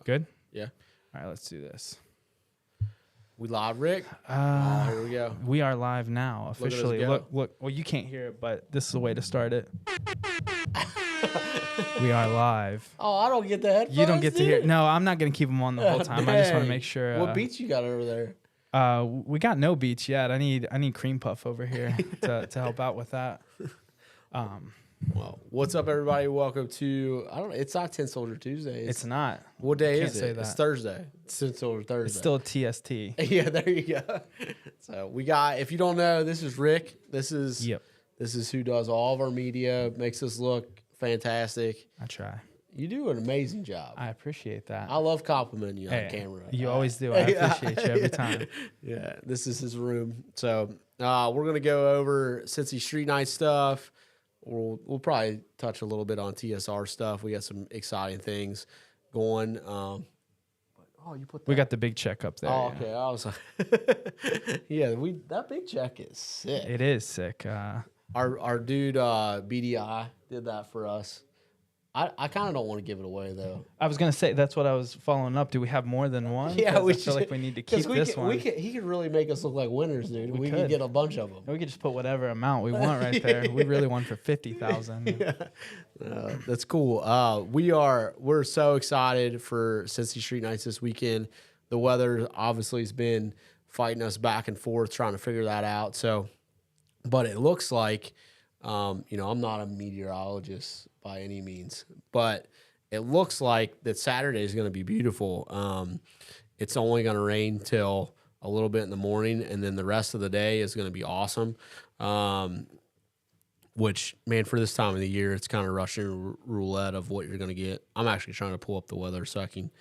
Good? Yeah. All right, let's do this. We live, Rick? Here we go. We are live now, officially. Look at us Look. Well, you can't hear it, but this is the way to start it. We are live. Oh, I don't get the headphones. You don't get to hear. No, I'm not going to keep them on the whole time. I just want to make sure. What beats you got over there? We got no beats yet. I need cream puff over here to help out with that. Well, what's up, everybody? Welcome to, I don't know, it's not Tin Soldier Tuesday. It's not. What day Can't is say it? that. It's Thursday. It's Tin Soldier Thursday. It's still a TST. Yeah, there you go. So we got, if you don't know, this is Rick. This is who does all of our media, makes us look fantastic. I try. You do an amazing job. I appreciate that. I love complimenting you on camera. You always do. I appreciate you every time. Yeah, this is his room. So we're going to go over Cincy Street Night stuff. We'll probably touch a little bit on TSR stuff. We got some exciting things going. You put that. We got the big check up there. Oh, okay. I was like, that big check is sick. It is sick. Our dude BDI did that for us. I kind of don't want to give it away though. I was gonna say that's what I was following up. Do we have more than one? Yeah, I feel like we need to keep this one. He could really make us look like winners, dude. We could get a bunch of them. We could just put whatever amount we want right there. We really won for 50,000. Yeah. That's cool. We're so excited for Cincy Street Nights this weekend. The weather obviously has been fighting us back and forth, trying to figure that out. So, but it looks like, I'm not a meteorologist by any means, but it looks like that Saturday is going to be beautiful. It's only going to rain till a little bit in the morning, and then the rest of the day is going to be awesome. Which, man, for this time of the year, it's kind of Russian roulette of what you're going to get. I'm actually trying to pull up the weather so I can,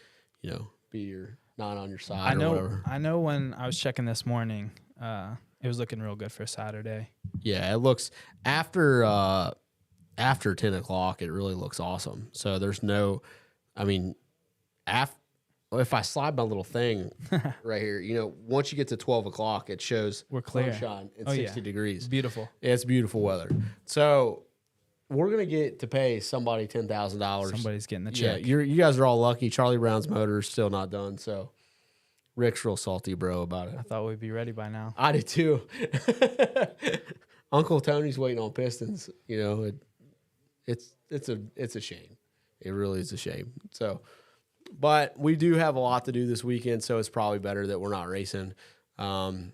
be not on your side or whatever. I know when I was checking this morning, it was looking real good for Saturday. Yeah, it looks after 10 o'clock, it really looks awesome. So there's no, if I slide my little thing right here, once you get to 12 o'clock, it shows we're clear. Sunshine and 60 degrees. It's beautiful. Yeah, it's beautiful weather. So we're going to get to pay somebody $10,000. Somebody's getting the check. Yeah, you guys are all lucky. Charlie Brown's motor is still not done, so Rick's real salty, bro, about it. I thought we'd be ready by now. I did too. Uncle Tony's waiting on pistons. It's a shame. It really is a shame. So, but we do have a lot to do this weekend, so it's probably better that we're not racing. And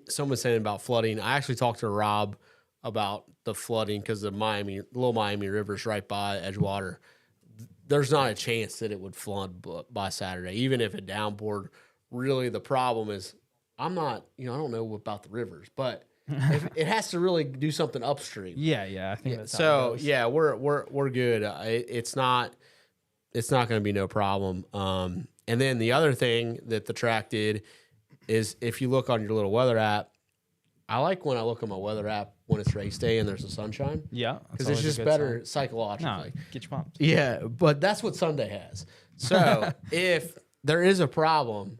someone's saying about flooding. I actually talked to Rob about the flooding because the Little Miami River's right by Edgewater. There's not a chance that it would flood by Saturday, even if it downpoured. Really, the problem is I don't know about the rivers, but it has to really do something upstream. Yeah, I think that's so. Yeah, we're good. It's not going to be no problem. And then the other thing that the track did is if you look on your little weather app, I like when I look on my weather app when it's race day and there's the sunshine. Yeah, because it's just better psychologically. No, get you pumped. Yeah, but that's what Sunday has. So if there is a problem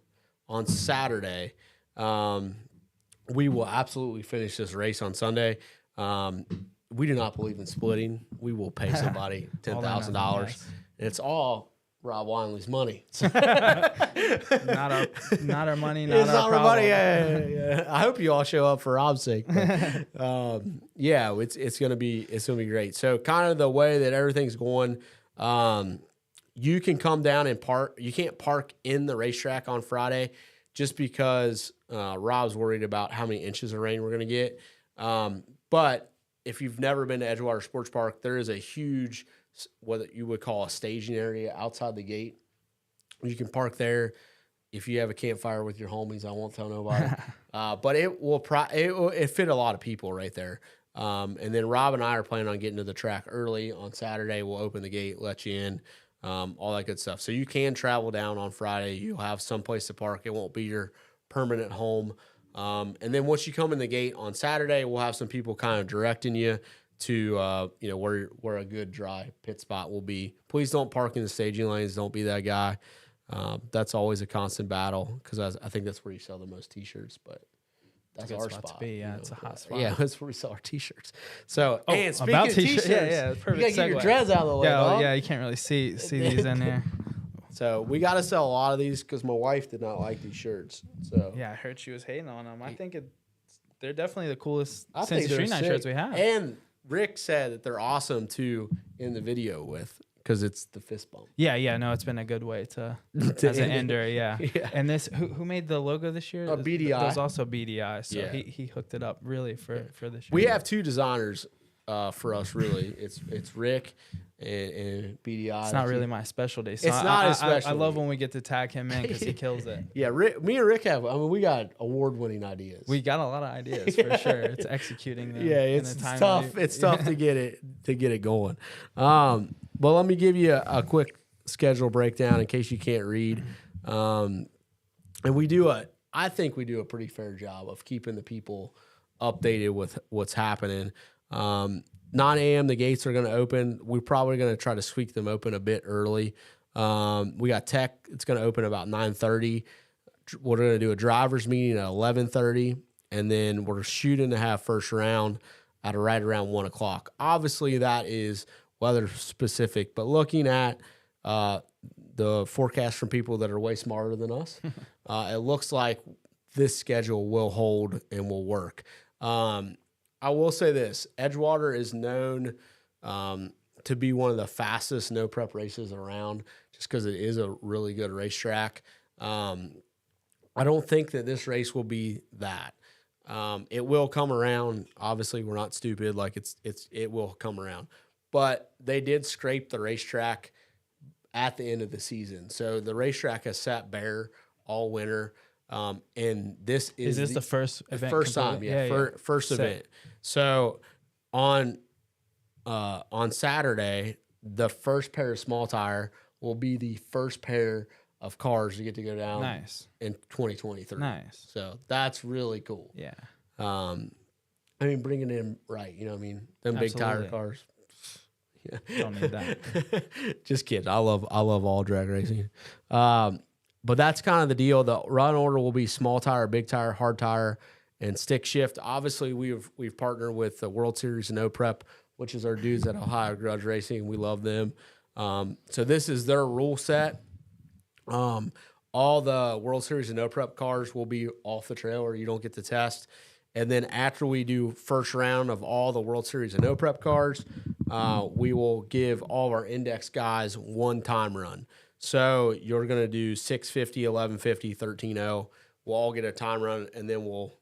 on Saturday, we will absolutely finish this race on Sunday. We do not believe in splitting. We will pay somebody $10,000. It's all Rob Winley's money. not our money, not our problem. Money. Yeah. I hope you all show up for Rob's sake. But, it's gonna be great. So kind of the way that everything's going, you can come down and park. You can't park in the racetrack on Friday just because Rob's worried about how many inches of rain we're gonna get. But if you've never been to Edgewater Sports Park, there is a huge, what you would call a staging area outside the gate. You can park there if you have a campfire with your homies. I won't tell nobody. But it fit a lot of people right there. And then Rob and I are planning on getting to the track early on Saturday. We'll open the gate, let you in, all that good stuff. So you can travel down on Friday. You'll have some place to park. It won't be your permanent home. And then once you come in the gate on Saturday, we'll have some people kind of directing you to where a good dry pit spot will be. Please don't park in the staging lanes. Don't be that guy. That's always a constant battle because I think that's where you sell the most T-shirts. But that's our spot to be. Yeah, it's a hot spot. Yeah, that's where we sell our T-shirts. So, and speaking about of T-shirts, yeah, that's perfect. You gotta get your dreads out of the way. Yeah, you can't really see these in here. So we got to sell a lot of these because my wife did not like these shirts. So Yeah, I heard she was hating on them. I think they're definitely the coolest I think Cincy they're Street Night sick. shirts we have. And Rick said that they're awesome too in the video because it's the fist bump. Yeah, no, it's been a good way to as an ender, yeah. And this, who made the logo this year? BDI. It was also BDI, so Yeah. he hooked it up really for this year. We have two designers for us, really. It's Rick and BDI. It's not really my specialty. So It's not his I specialty. love when we get to tag him in because he kills it. Yeah, me and Rick we got award-winning ideas. We got a lot of ideas for sure. It's executing them. Yeah, in it's a timely- tough. It's tough to get it going. But let me give you a quick schedule breakdown in case you can't read. And I think we do a pretty fair job of keeping the people updated with what's happening. 9 a.m. the gates are going to open. We're probably going to try to squeak them open a bit early. We got tech. It's going to open about 9:30. We're going to do a driver's meeting at 11:30, and then we're shooting to have first round at right around 1 o'clock. Obviously, that is weather specific, but looking at the forecast from people that are way smarter than us, it looks like this schedule will hold and will work. I will say this: Edgewater is known to be one of the fastest no prep races around, just because it is a really good racetrack. I don't think that this race will be that. It will come around. Obviously, we're not stupid. Like it will come around. But they did scrape the racetrack at the end of the season, so the racetrack has sat bare all winter. And this is this the first event? First time, first event. So on Saturday, the first pair of small tire will be the first pair of cars to get to go down. Nice. In 2023. Nice. So that's really cool. Yeah. I mean, bringing in right. You know what I mean? Them big tire cars. Yeah. Don't need that. Just kidding. I love all drag racing. But that's kind of the deal. The run order will be small tire, big tire, hard tire, and stick shift. Obviously, we've partnered with the World Series No Prep, which is our dudes at Ohio Grudge Racing. We love them. So this is their rule set. All the World Series No Prep cars will be off the trailer. You don't get to test. And then after we do first round of all the World Series No Prep cars, we will give all of our index guys one time run. So you're going to do 650, 1150, 13.0. We'll all get a time run, and then we'll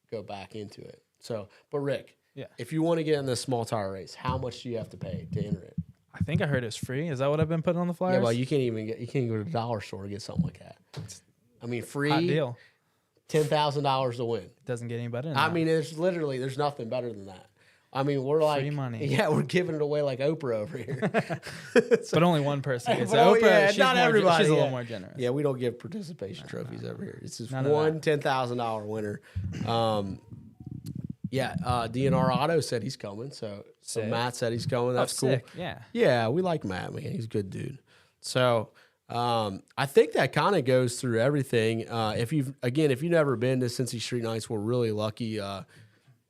go back into it. So, but Rick, if you want to get in this small tire race, how much do you have to pay to enter it? I think I heard it's free. Is that what I've been putting on the flyers? Yeah, well, you can't go to the dollar store to get something like that. I mean, free. Hot deal. $10,000 to win. Doesn't get any better than I that. mean, there's nothing better than that. I mean, we're like free money. Yeah, we're giving it away like Oprah over here. But only one person gets it. But Oprah, she's not everybody. She's a little more generous. Yeah, we don't give participation trophies over here. It's just None of one $10,000 winner. DNR Auto said he's coming, so Matt said he's coming. That's cool. Sick. Yeah. Yeah, we like Matt, man. He's a good dude. So I think that kind of goes through everything. If you've never been to Cincy Street Nights, we're really lucky.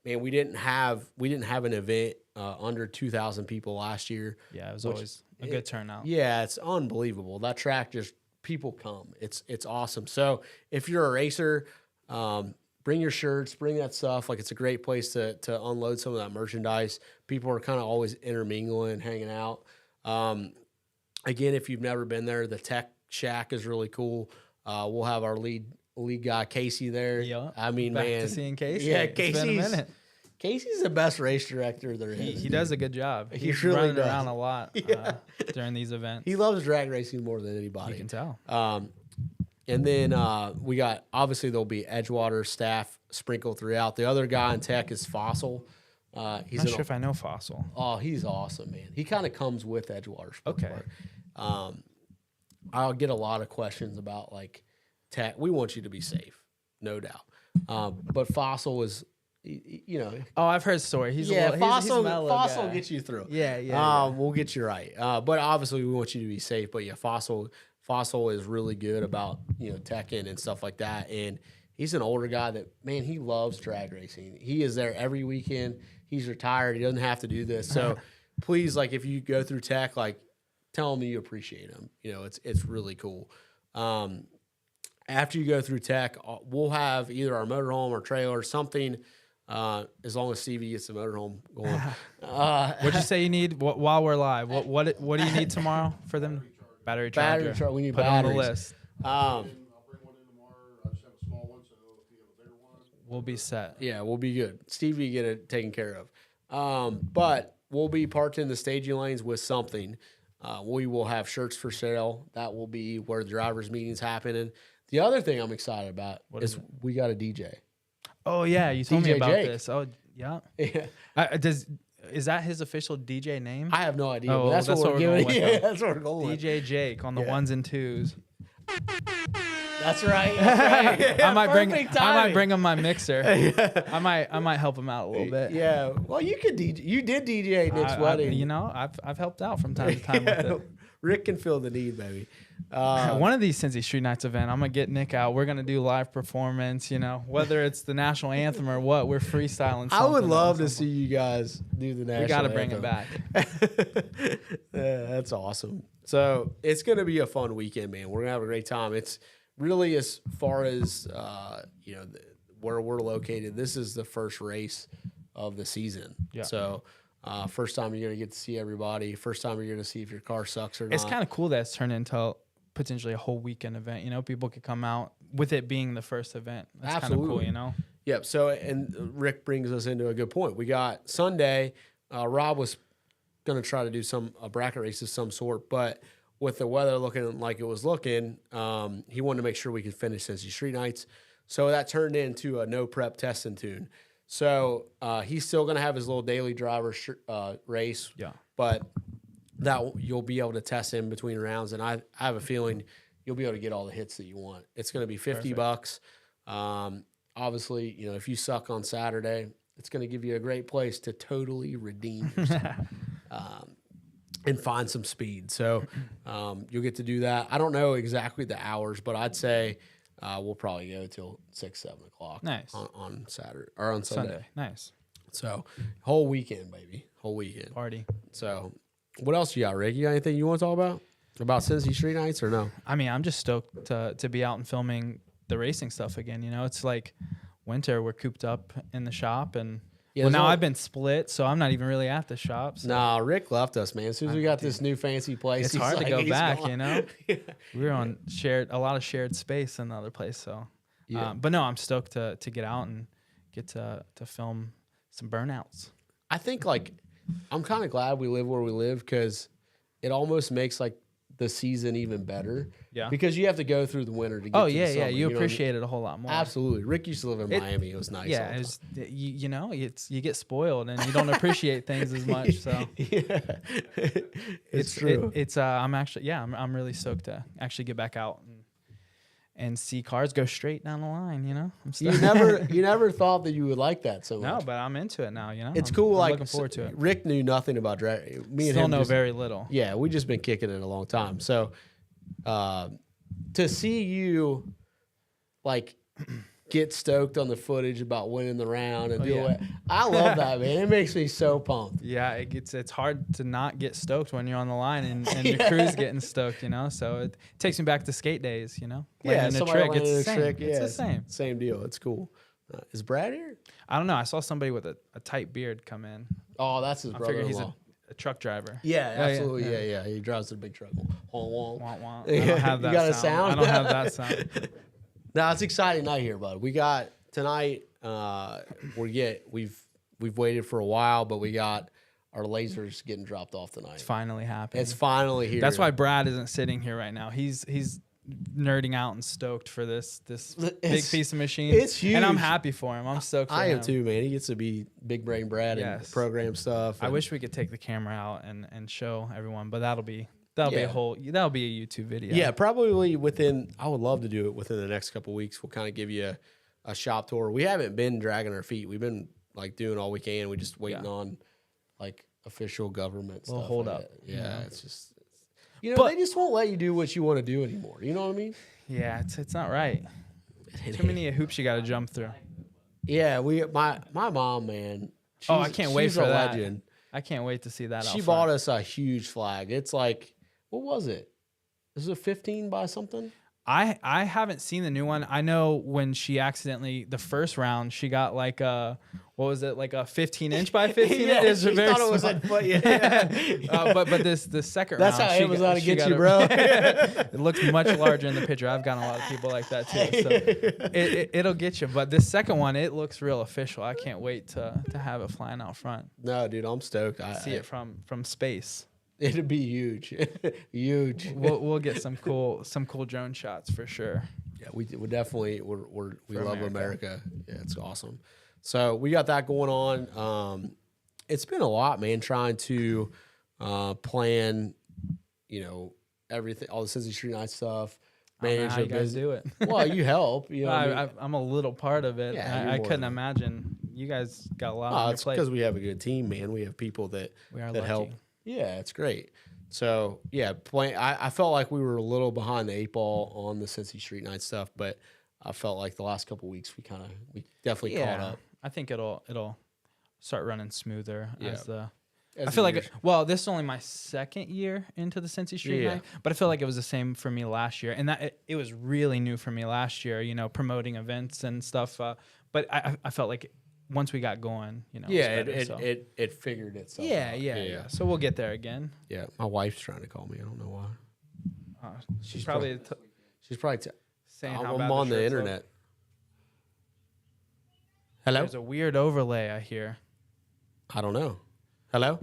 Man, we didn't have an event under 2,000 people last year. Yeah, it was always a good turnout. Yeah, it's unbelievable. That track just people come. It's awesome. So if you're a racer, bring your shirts, bring that stuff. Like, it's a great place to unload some of that merchandise. People are kind of always intermingling, hanging out. Again, if you've never been there, the tech shack is really cool. We'll have our lead guy Casey there. Yeah, I mean, back to seeing Casey. Yeah, It's been a minute. Casey's the best race director there is. He does a good job. He's really running does. around a lot during these events. He loves drag racing more than anybody. You can tell. And then we got, obviously there'll be Edgewater staff sprinkled throughout. The other guy in tech is Fossil. He's not sure if I know Fossil. Oh, he's awesome, man. He kind of comes with Edgewater. Okay. I'll get a lot of questions about like tech. We want you to be safe, no doubt. But Fossil was, you know. Oh, I've heard the story. He's Fossil. He's a mellow Fossil guy. gets you through. Yeah. We'll get you right. But obviously we want you to be safe. But yeah, Fossil is really good about, you know, teching and stuff like that. And he's an older guy that, man, he loves drag racing. He is there every weekend. He's retired. He doesn't have to do this. So please, like, if you go through tech, like, tell them you appreciate them. You know, it's really cool. After you go through tech, we'll have either our motorhome or trailer, something. As long as Stevie gets the motorhome going. What'd you say you need while we're live? What do you need tomorrow for them? Battery charger. We need Put batteries. it on the list. I'll bring one in tomorrow. I just have a small one, so if you have a bigger one, We'll be set. Yeah, we'll be good. Stevie get it taken care of. But we'll be parked in the staging lanes with something. We will have shirts for sale. That will be where the drivers' meetings happen. And the other thing I'm excited about is we got a DJ. Oh yeah, you told me about this. Oh yeah. Yeah. Is that his official DJ name? I have no idea. Oh, but that's what we're going giving. with, Yeah, that's what we're going with. DJ Jake on the ones and twos. That's right. That's right. I might bring him my mixer. I might help him out a little bit. Yeah. Well, you could DJ. You did DJ Nick's wedding. You know, I've helped out from time to time with it. Rick can feel the need, baby. One of these Cincy Street Nights event, I'm gonna get Nick out. We're gonna do live performance. You know, whether it's the national anthem or what, we're freestyling. I would love to see you guys do the national. We gotta anthem. bring it back. That's awesome. So it's gonna be a fun weekend, man. We're gonna have a great time. It's really, as far as where we're located, this is the first race of the season. Yeah. So. First time you're going to get to see everybody. First time you're going to see if your car sucks or not. It's kind of cool that it's turned into potentially a whole weekend event. You know, people could come out with it being the first event. That's kind of cool, you know? Yep. So, and Rick brings us into a good point. We got Sunday. Rob was going to try to do a bracket race of some sort, but with the weather looking like it was looking, he wanted to make sure we could finish Cincy Street Nights. So that turned into a no prep test and tune. So he's still going to have his little daily driver race, but that you'll be able to test in between rounds. And I have a feeling you'll be able to get all the hits that you want. It's going to be $50. Obviously, you know, if you suck on Saturday, it's going to give you a great place to totally redeem yourself and find some speed. So you'll get to do that. I don't know exactly the hours, but I'd say we'll probably go till 6, 7 o'clock. Nice. On Saturday or on Sunday. Nice. So whole weekend, baby. Whole weekend. Party. So what else you got, Rick? You got anything you want to talk about Cincy Street Nights or no? I mean, I'm just stoked to be out and filming the racing stuff again. You know, it's like winter. We're cooped up in the shop, and now I've been split, so I'm not even really at the shop. So. Nah, Rick left us, man. As soon as we got this new fancy place, it's hard to go back. Gone. You know, we were on a lot of shared space in the other place. So, but no, I'm stoked to get out and get to film some burnouts. I think I'm kind of glad we live where we live because it almost makes the season even better. Yeah. Because you have to go through the winter to get to the summer. You appreciate it a whole lot more. Absolutely. Rick used to live in Miami. It was nice. Yeah, you know, you get spoiled and you don't appreciate things as much. So yeah, it's true. I'm really stoked to actually get back out and see cars go straight down the line. You know, you never thought that you would like that so much. No, but I'm into it now. You know, it's cool. I'm looking forward to it. Rick knew nothing about drag. Me and still him know very little. Yeah, we just been kicking it a long time. So, to see you get stoked on the footage about winning the round and do it, I love that, man. It makes me so pumped. Yeah, it's hard to not get stoked when you're on the line and your crew's getting stoked, you know. So it takes me back to skate days, you know. Yeah, somebody it's the same. It's the same. Same deal. It's cool. Is Brad here? I don't know. I saw somebody with a tight beard come in. Oh, that's his brother-in-law. I figure he's a truck driver. Yeah, absolutely. Yeah. He drives the big truck. Wah, wah. I don't have that. You got a sound? I don't have that sound. No, it's an exciting night here, bud. We got tonight. We've waited for a while, but we got our lasers getting dropped off tonight. It's finally happening. It's finally here. That's why Brad isn't sitting here right now. He's nerding out and stoked for this big piece of machine. It's huge, and I'm happy for him. I'm stoked. I am too, man. He gets to be big brain Brad and program stuff. I wish we could take the camera out and show everyone, but that'll be a YouTube video. Yeah, probably within. I would love to do it within the next couple of weeks. We'll kind of give you a shop tour. We haven't been dragging our feet. We've been doing all we can. We just waiting on official government stuff. Hold up. Yeah, it's just they just won't let you do what you want to do anymore. You know what I mean? Yeah, it's not right. Too many hoops you got to jump through. Yeah, my mom, man. I can't wait for that. Legend. I can't wait to see that. She bought us a huge flag. It's like What was it? Is it 15 by something? I haven't seen the new one. I know when she accidentally, the first round, she got like a, what was it, like a 15-inch by 15? Yeah, It's she very thought it was small. like, but yeah. But the second That's round, how Amazon she gets got you, a- bro. It looks much larger in the picture. I've gotten a lot of people like that too. So it'll get you. But this second one, it looks real official. I can't wait to have it flying out front. No, dude, I'm stoked. I See it from space. It'd be huge, huge. We'll get some cool drone shots for sure. Yeah, we definitely we For love America. America. Yeah, it's awesome. So we got that going on. It's been a lot, man. Trying to plan, everything, all the Cincy Street Night stuff. I don't know Manage how the you guys business. do it. Well, you help. You know, what I mean? I'm a little part of it. Yeah, you're I more couldn't than- imagine. You guys got a lot on your It's plate. because we have a good team, man. We have people that We are that lucky. help. Yeah, it's great. So yeah, I felt like we were a little behind the 8 ball on the Cincy Street Night stuff, but I felt like the last couple of weeks we definitely caught up. I think it'll start running smoother Yeah. as the. As I feel the like years- this is only my second year into the Cincy Street Yeah. Night, but I feel like it was the same for me last year, and that it was really new for me last year. Promoting events and stuff. But I felt like once we got going, it was yeah, better, so. it figured itself Yeah, out. yeah. So we'll get there again. Yeah, my wife's trying to call me. I don't know why. She's probably She's probably saying how I'm bad on the shirts look. internet. Hello? There's a weird overlay I hear. I don't know. Hello?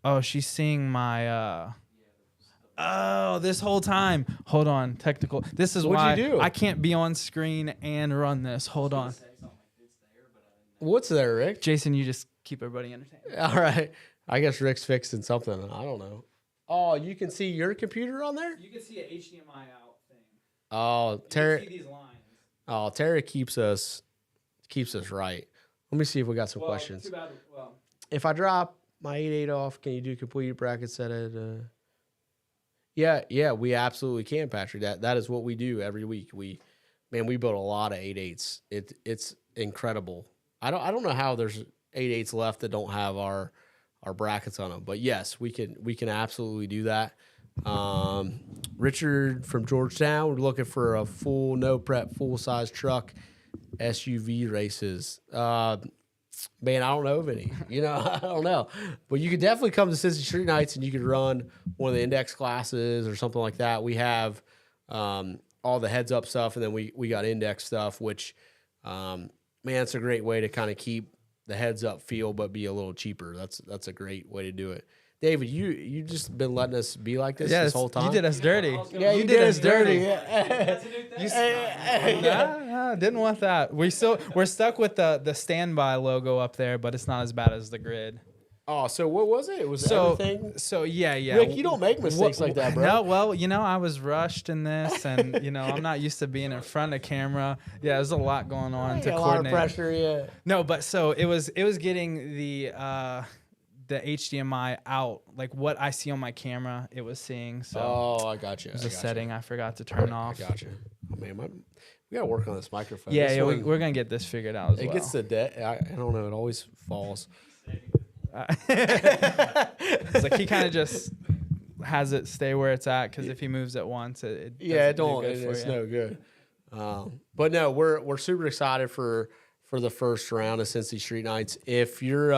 Oh, she's seeing my. Oh, this whole time. Hold on, technical. This is What'd why you do? I can't be on screen and run this. Hold on, What's there, Rick? Jason. You just keep everybody entertained. All right. I guess Rick's fixing something. I don't know. Oh, you can see your computer on there? You can see an HDMI out thing. Oh, Terry. these lines. Oh, Terry keeps us right. Let me see if we got some questions. Too bad. Well, If I drop my 8.8 off, can you do complete bracket set at Yeah, we absolutely can, Patrick. That is what we do every week. We build a lot of 8.8s. It's incredible. I don't know how there's 8.8s left that don't have our brackets on them. But yes, we can absolutely do that. Richard from Georgetown, we're looking for a full no prep, full size truck, SUV races. Man, I don't know of any. I don't know. But you could definitely come to Cincy Street Nights and you could run one of the index classes or something like that. We have all the heads up stuff, and then we got index stuff, which, man, it's a great way to kind of keep the heads up feel, but be a little cheaper. That's a great way to do it. David, you just been letting us be like this whole time. You did us dirty. Yeah, you did us dirty. Nah, didn't want that. We're stuck with the standby logo up there, but it's not as bad as the grid. Oh, so what was it? It was everything. So yeah. Rick, you don't make mistakes like that, bro. No, well, I was rushed in this, and I'm not used to being in front of camera. Yeah, there's a lot going on to a lot of coordinate. pressure, yeah. No, but so it was getting the HDMI out, like what I see on my camera, it was seeing. So Oh, I got you. there's a setting I forgot to turn I off. got you. Oh man, we gotta work on this microphone. Yeah, This yeah, one, we're gonna get this figured out as it well. gets the I don't know. It always falls. It's like he kind of just has it stay where it's at, because if he moves it once, it Yeah, it doesn't do don't. good for It's you. no good. But no, we're super excited for the first round of Cincy Street Nights. If you're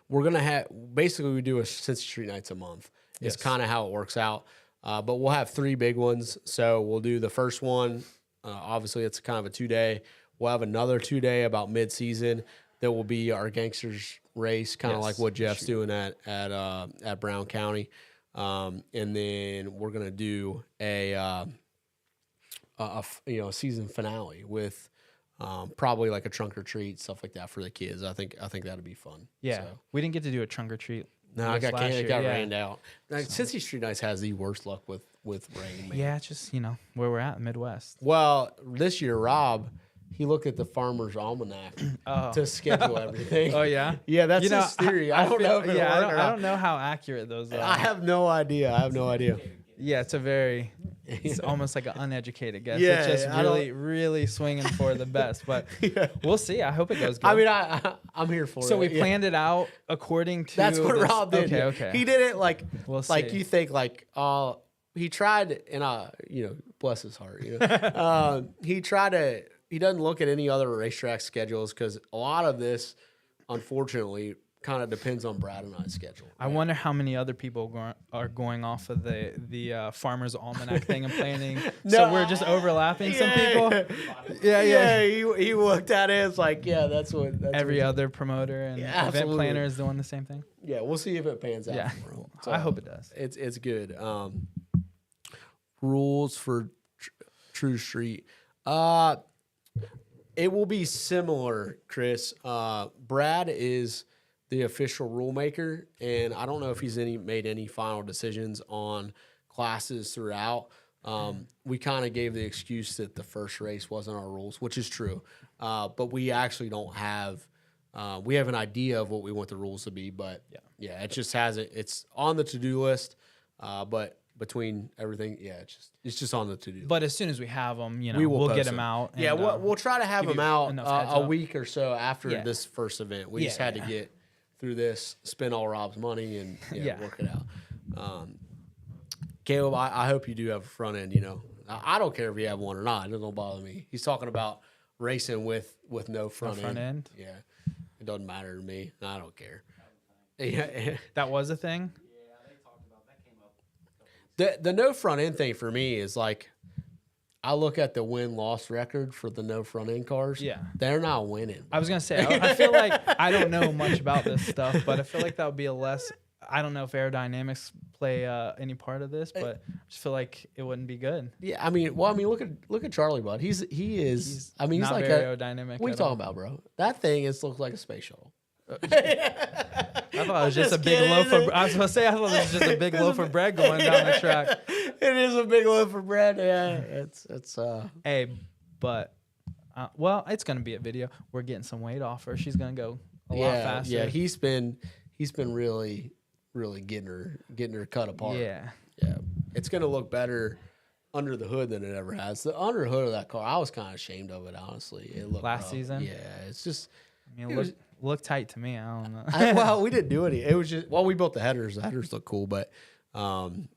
we're gonna have basically we do a Cincy Street Nights a month. It's Yes. kind of how it works out. But we'll have 3 big ones. So we'll do the first one. Obviously, it's kind of a 2-day. We'll have another 2-day about mid-season. That will be our gangsters race, kind of Yes. like what Jeff's doing at Brown County. And then we're gonna do a season finale with probably like a trunk or treat, stuff like that for the kids. I think that'd be fun. Yeah, So, we didn't get to do a trunk or treat. no, it this last year, got yeah. rained out. Like, Cincy Street Nights has the worst luck with rain, man. Yeah, it's just where we're at, Midwest. Well, this year, Rob, he looked at the Farmer's Almanac Oh. to schedule everything. Oh yeah. Yeah, that's his theory. I don't know if it Yeah, worked or I not. don't know how accurate those are. I have no idea. Yeah, it's a very It's almost like an uneducated guess. Yeah, it's just really swinging for the best. But we'll see. I hope it goes good. I mean, I'm here for it. So we planned it out according to. That's what Rob did. Okay. He did it like We'll like see. you think like he tried and bless his heart. He tried to. He doesn't look at any other racetrack schedules because a lot of this, unfortunately, kind of depends on Brad and I's schedule. I wonder how many other people are going off of the Farmer's Almanac thing and planning. So we're just overlapping some people. Yeah. He looked at it. It's like, that's Every other promoter and event planner is doing the same thing. Yeah, we'll see if it pans out. Yeah, for him. So, I hope it does. It's good. Rules for True Street. It will be similar, Chris. Brad is the official rule maker, and I don't know if he's made any final decisions on classes throughout. We kind of gave the excuse that the first race wasn't our rules, which is true. But we actually don't have we have an idea of what we want the rules to be, but it just hasn't. It's on the to-do list, but between everything, it's just on the to-do list. But as soon as we have them, we'll get them out. Yeah, we'll try to have them out a up. week or so after this first event. We just had to get through this, spend all Rob's money, and work it out. Caleb, I hope you do have a front end. I don't care if you have one or not. It doesn't bother me. He's talking about racing with no front end. Yeah, it doesn't matter to me. I don't care. Yeah, that was a thing. Yeah, they talked about that. Came up a couple weeks the no front end thing for me is like, I look at the win-loss record for the no front end cars. Yeah. They're not winning. I was going to say, I feel like I don't know much about this stuff, but I feel like that would be I don't know if aerodynamics play any part of this, but I just feel like it wouldn't be good. Yeah, I mean, look at Charlie, bud. He's he's not like very aerodynamic. What are you talking about, bro? That thing looks like a space shuttle. I thought it was just a big loaf of. I was gonna say I thought it was just a big loaf of bread going down the track. It is a big loaf of bread. Yeah, it's. Hey, but it's gonna be a video. We're getting some weight off her. She's gonna go a lot faster. Yeah, he's been really getting her cut apart. Yeah. It's gonna look better under the hood than it ever has. The under hood of that car, I was kind of ashamed of it, honestly. It looked last rough. season. Yeah, it's just. I mean, it looked tight to me. I don't know. Well, we didn't do any. It was just we built the headers. The headers look cool, but man,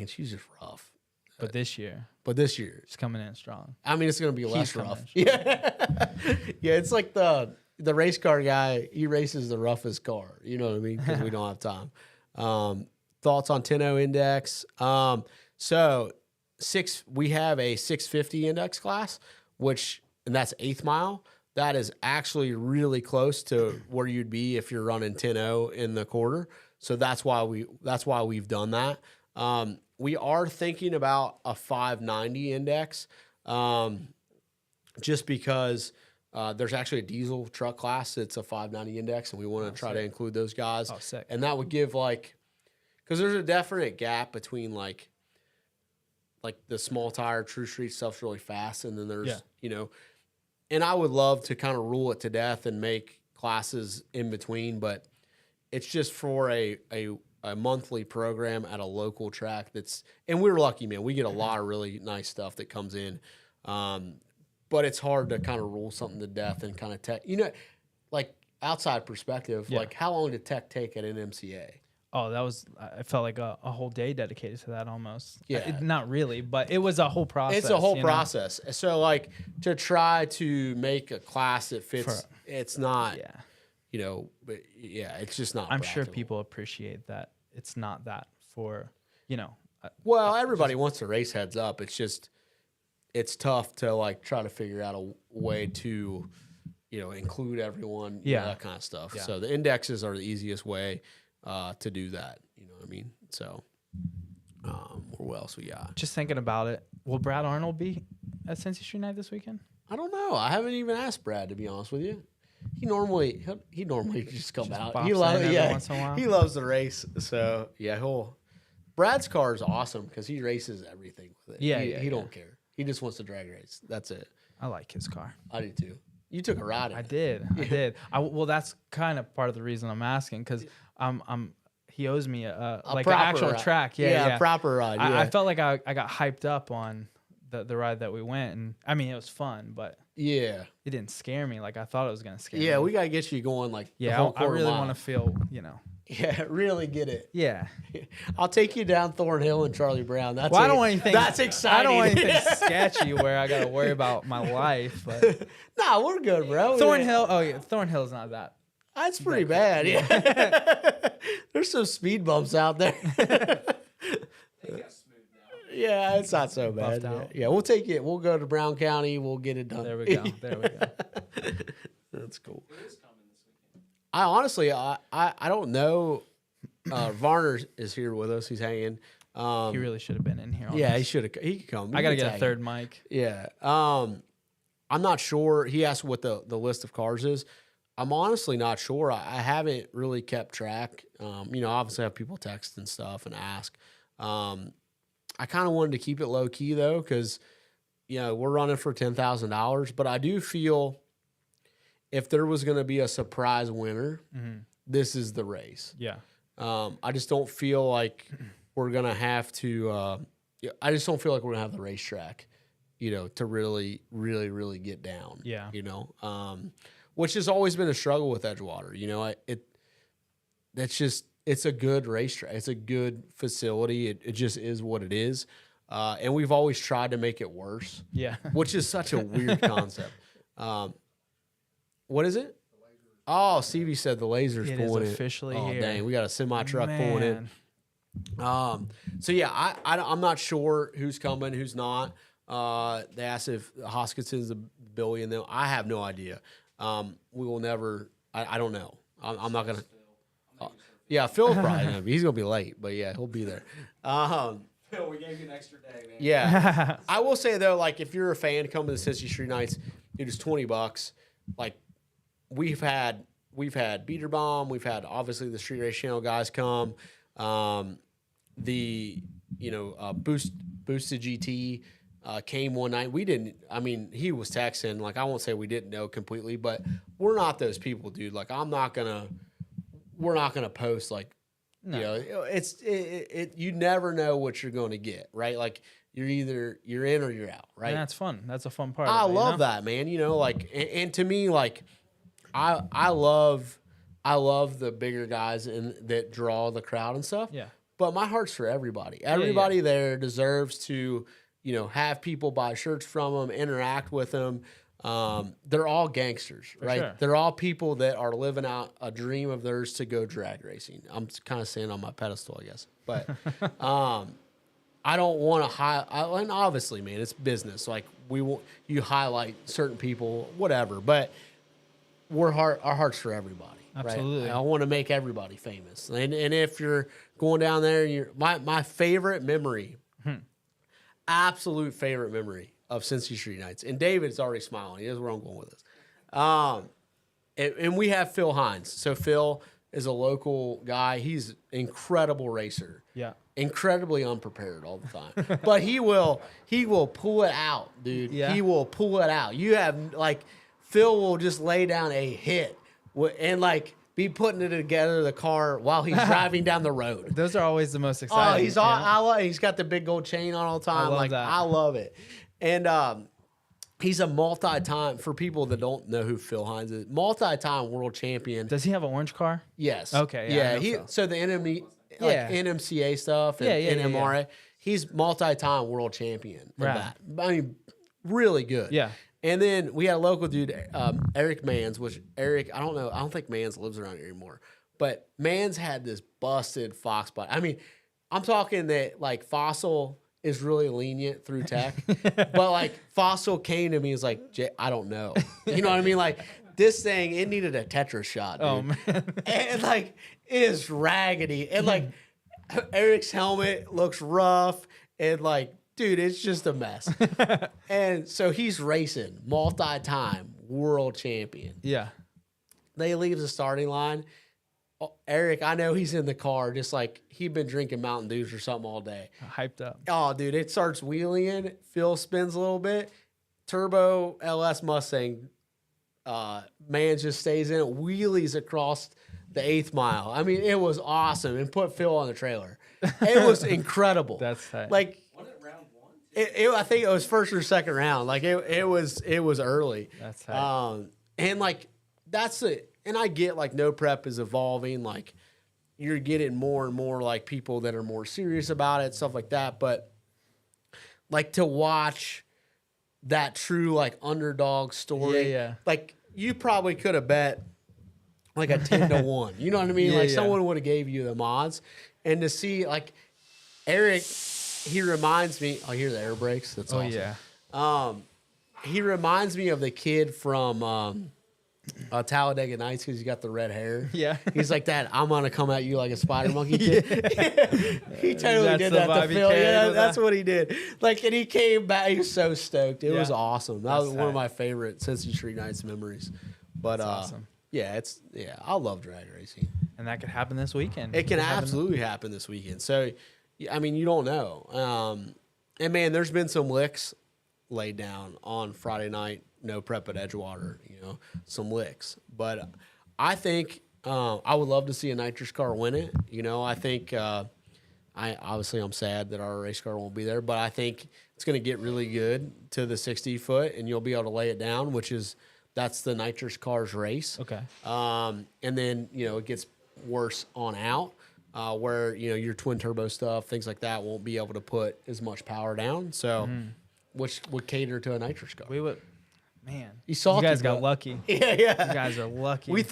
she's just rough. But this year, she's coming in strong. I mean, it's gonna be less coming rough. Yeah, it's like the race car guy. He races the roughest car. You know what I mean? Because we don't have time. Thoughts on 10.0 index? So we have a 650 index class, and that's 8th mile. That is actually really close to where you'd be if you're running 10.0 in the quarter. So that's why we've done that. We are thinking about a 590 index, just because there's actually a diesel truck class that's a 590 index, and we want to try to include those guys. Oh, sick. And that would give because there's a definite gap between like the small tire True Street stuff's really fast, and then there's and I would love to kind of rule it to death and make classes in between, but it's just for a monthly program at a local track and we're lucky, man. We get a lot of really nice stuff that comes in. But it's hard to kind of rule something to death and kind of like outside perspective, like how long did tech take at an MCA? Oh, I felt like a whole day dedicated to that almost. Yeah. Not really, but it was a whole process. It's a whole process. So like to try to make a class that fits, it's not, but it's just not I'm practical. sure people appreciate that. It's not that for, Well, everybody wants to race heads up. It's just, it's tough to like try to figure out a way to, include everyone, that kind of stuff. Yeah. So the indexes are the easiest way to do that. You know what I mean? So, what else we got? Just thinking about it. Will Brad Arnold be at Cincy Street Night this weekend? I don't know. I haven't even asked Brad, to be honest with you. He normally just come out. He loves once in a while. He loves the race. So Brad's car is awesome because he races everything with it. He don't care. He just wants to drag race. That's it. I like his car. I do too. You took a ride in it. I did. Well, that's kind of part of the reason I'm asking because he owes me a like an proper actual ride. track. Yeah, a proper ride. Yeah. I felt like I got hyped up on the ride that we went, and I mean it was fun, but yeah. it didn't scare me like I thought it was gonna scare me. Yeah, we got to get you going like the yeah. whole I quarter really mile. want to feel, you know. Yeah, really get it. Yeah. I'll take you down Thornhill and Charlie Brown. That's Well, I don't want anything. That's exciting. I don't want anything sketchy where I got to worry about my life. But Nah, we're good, bro. Thornhill. Oh yeah, Thornhill's not that. That's pretty bad. Yeah. There's some speed bumps out there. Yeah, it's not so bad. Yeah, we'll take it. We'll go to Brown County. We'll get it done. There we go. There we go. That's cool. I honestly, I don't know. Varner is here with us. He's hanging. He really should have been in here. Yeah, he should have. He could come. I got to get a third mic. Yeah. I'm not sure. He asked what the list of cars is. I'm honestly not sure. I haven't really kept track. Obviously I have people text and stuff and ask. I kind of wanted to keep it low key though, because we're running for $10,000. But I do feel if there was going to be a surprise winner, this is the race. Yeah. I just don't feel like we're gonna have to. I just don't feel like we're gonna have the racetrack, to really, really, really get down. Yeah. Which has always been a struggle with Edgewater. It's a good racetrack. It's a good facility. It just is what it is. And we've always tried to make it worse. Yeah. Which is such a weird concept. What is it? Oh, Stevie said the laser's pulling in. Officially Oh, here. dang, we got a semi truck pulling in. So yeah, I'm not sure who's coming, who's not. They asked if Hoskinson's a Billy and them. I have no idea. We will never. I don't know. I'm not gonna. Yeah, Phil probably. He's gonna be late, but yeah, he'll be there. Phil, we gave you an extra day, man. Yeah, I will say though, like if you're a fan coming to the Cincy Street Nights, it is $20. Like we've had Beater Bomb, we've had obviously the Street Race Channel guys come, boosted GT came one night. We didn't. I mean, he was texting. Like I won't say we didn't know completely, but we're not those people, dude. Like we're not gonna post like. No. You never know what you're going to get, right? Like you're in or you're out, right? And that's fun. That's a fun part. I of it, love that, man. And to me, like I love the bigger guys that draw the crowd and stuff. Yeah. But my heart's for everybody. Everybody there deserves to, have people buy shirts from them, interact with them. They're all gangsters, right? Sure. They're all people that are living out a dream of theirs to go drag racing. I'm kind of standing on my pedestal, I guess. But I don't want to and obviously, man, it's business. Like you highlight certain people, whatever. But our hearts for everybody. Absolutely. Right? I want to make everybody famous. And if you're going down there, my favorite memory, absolute favorite memory of Cincy Street Nights. And David's already smiling. He knows where I'm going with this. And we have Phil Hines. So Phil is a local guy. He's an incredible racer. Yeah. Incredibly unprepared all the time. But he will pull it out, dude. Yeah. He will pull it out. You have Phil will just lay down a hit and be putting it together the car while he's driving down the road. Those are always the most Oh, exciting. he's got the big gold chain on all the time. I love that. I love it. And he's a multi-time, for people that don't know who Phil Hines is, multi-time world champion. Does he have an orange car? Yes. Okay. Yeah. I know Phil. So the NME, Yeah. NMCA stuff and NMRA, he's multi-time world champion of that. I mean, really good. Yeah. And then we had a local dude, Eric Mans, which Eric, I don't know, I don't think Mans lives around here anymore. But Mans had this busted Fox body. I mean, I'm talking that Fossil is really lenient through tech, but Fossil came to me and was like, I don't know. You know what I mean? This thing, it needed a Tetris shot, dude. Oh man. And it is raggedy. And Eric's helmet looks rough and dude, it's just a mess. And so he's racing, multi-time world champion. Yeah. They leave the starting line. Eric, I know he's in the car, just he'd been drinking Mountain Dews or something all day. Hyped up. Oh, dude, it starts wheeling. Phil spins a little bit. Turbo LS Mustang, man just stays in it, wheelies across the 8th mile. I mean, it was awesome, and put Phil on the trailer. It was incredible. That's tight. Like, Was it round one? I think it was first or second round. Like it was early. That's tight. And like that's it. And I get like no prep is evolving. Like you're getting more and more like people that are more serious about it, stuff like that. But like to watch that true like underdog story. Yeah. Like you probably could have bet like a 10-1. You know what I mean? Like someone would have gave you the odds. And to see like Eric, he reminds me. I hear the air brakes. That's awesome. Yeah. He reminds me of the kid from Talladega Nights because he's got the red hair. Yeah. He's like that. I'm gonna come at you like a spider monkey kid. He totally That's did the that to vibe he Phil. carried Yeah, with that's that. what he did. Like, and he came back. He was so stoked. It was awesome. That was That's one of tight. my favorite Cincy Street Nights memories. But awesome. yeah, I love drag racing. And that could happen this weekend. It can happen- absolutely happen this weekend. So, I mean, you don't know. And man, there's been some licks laid down on Friday night. No prep at Edgewater. You know, some licks. But I think I would love to see a Nitrous car win it. You know, I think I'm sad that our race car won't be there, but I think it's going to get really good to the 60 foot, and you'll be able to lay it down, that's the Nitrous car's race. Okay. And then, you know, it gets worse on out, where, you know, your twin turbo stuff, things like that won't be able to put as much power down. So, which would cater to a Nitrous car. We would, man. You guys got lucky. Yeah. You guys are lucky. We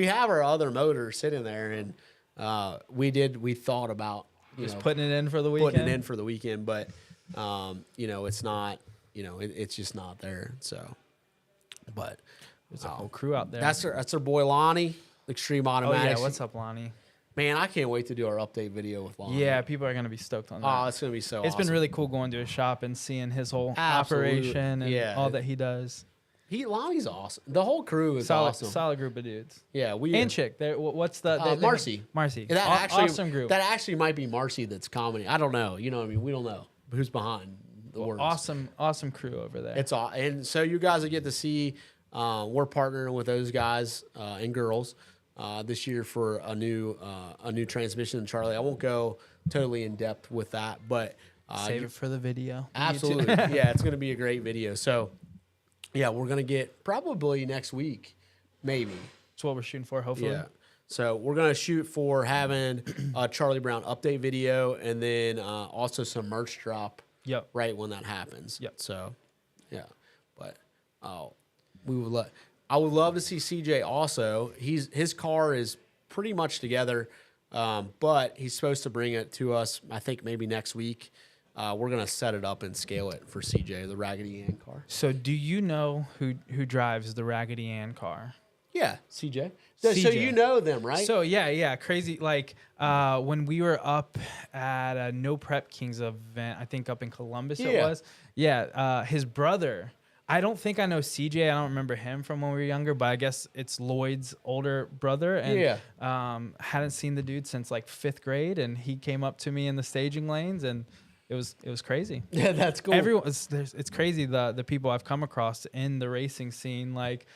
have our other motor sitting there, and we thought about just putting it in for the weekend. putting it in for the weekend, but you know, it's not, you know, it's just not there. So, but There's a whole crew out there. that's our boy Lonnie, Extreme oh Automatics. yeah, what's up, Lonnie? Man, I can't wait to do our update video with Lonnie. Yeah, people are gonna be stoked on that. Oh, it's gonna be so. It's awesome. been really cool going to his shop and seeing his whole Absolutely. operation and all that he does. Lonnie's awesome. The whole crew is Solid, awesome. solid group of dudes. Yeah, we And chick. What's the Marcy. Marcy. That actually, awesome group. That actually might be Marcy that's comedy. I don't know. You know what I mean? We don't know who's behind the words. Awesome crew over there. It's all, and so you guys will get to see. We're partnering with those guys and girls this year for a new transmission. Charlie, I won't go totally in depth with that, but Save it for the video. absolutely, yeah, it's going to be a great video. So, yeah, we're going to get probably next week, maybe. That's what we're shooting for, hopefully. Yeah. So we're going to shoot for having a Charlie Brown update video, and then also some merch drop. Yep. Right when that happens. Yep. So, yeah, but I would love to see CJ also. His car is pretty much together, but he's supposed to bring it to us. I think maybe next week. We're gonna set it up and scale it for CJ, the Raggedy Ann car. So do you know who drives the Raggedy Ann car? Yeah, CJ. So CJ. you know them, right? So yeah, crazy. Like when we were up at a No Prep Kings event, I think up in Columbus it Yeah. was. Yeah, his brother. I don't think I know CJ. I don't remember him from when we were younger, but I guess it's Lloyd's older brother. And hadn't seen the dude since like 5th grade, and he came up to me in the staging lanes, and it was crazy. Yeah, that's cool. Everyone, it's crazy the people I've come across in the racing scene. Like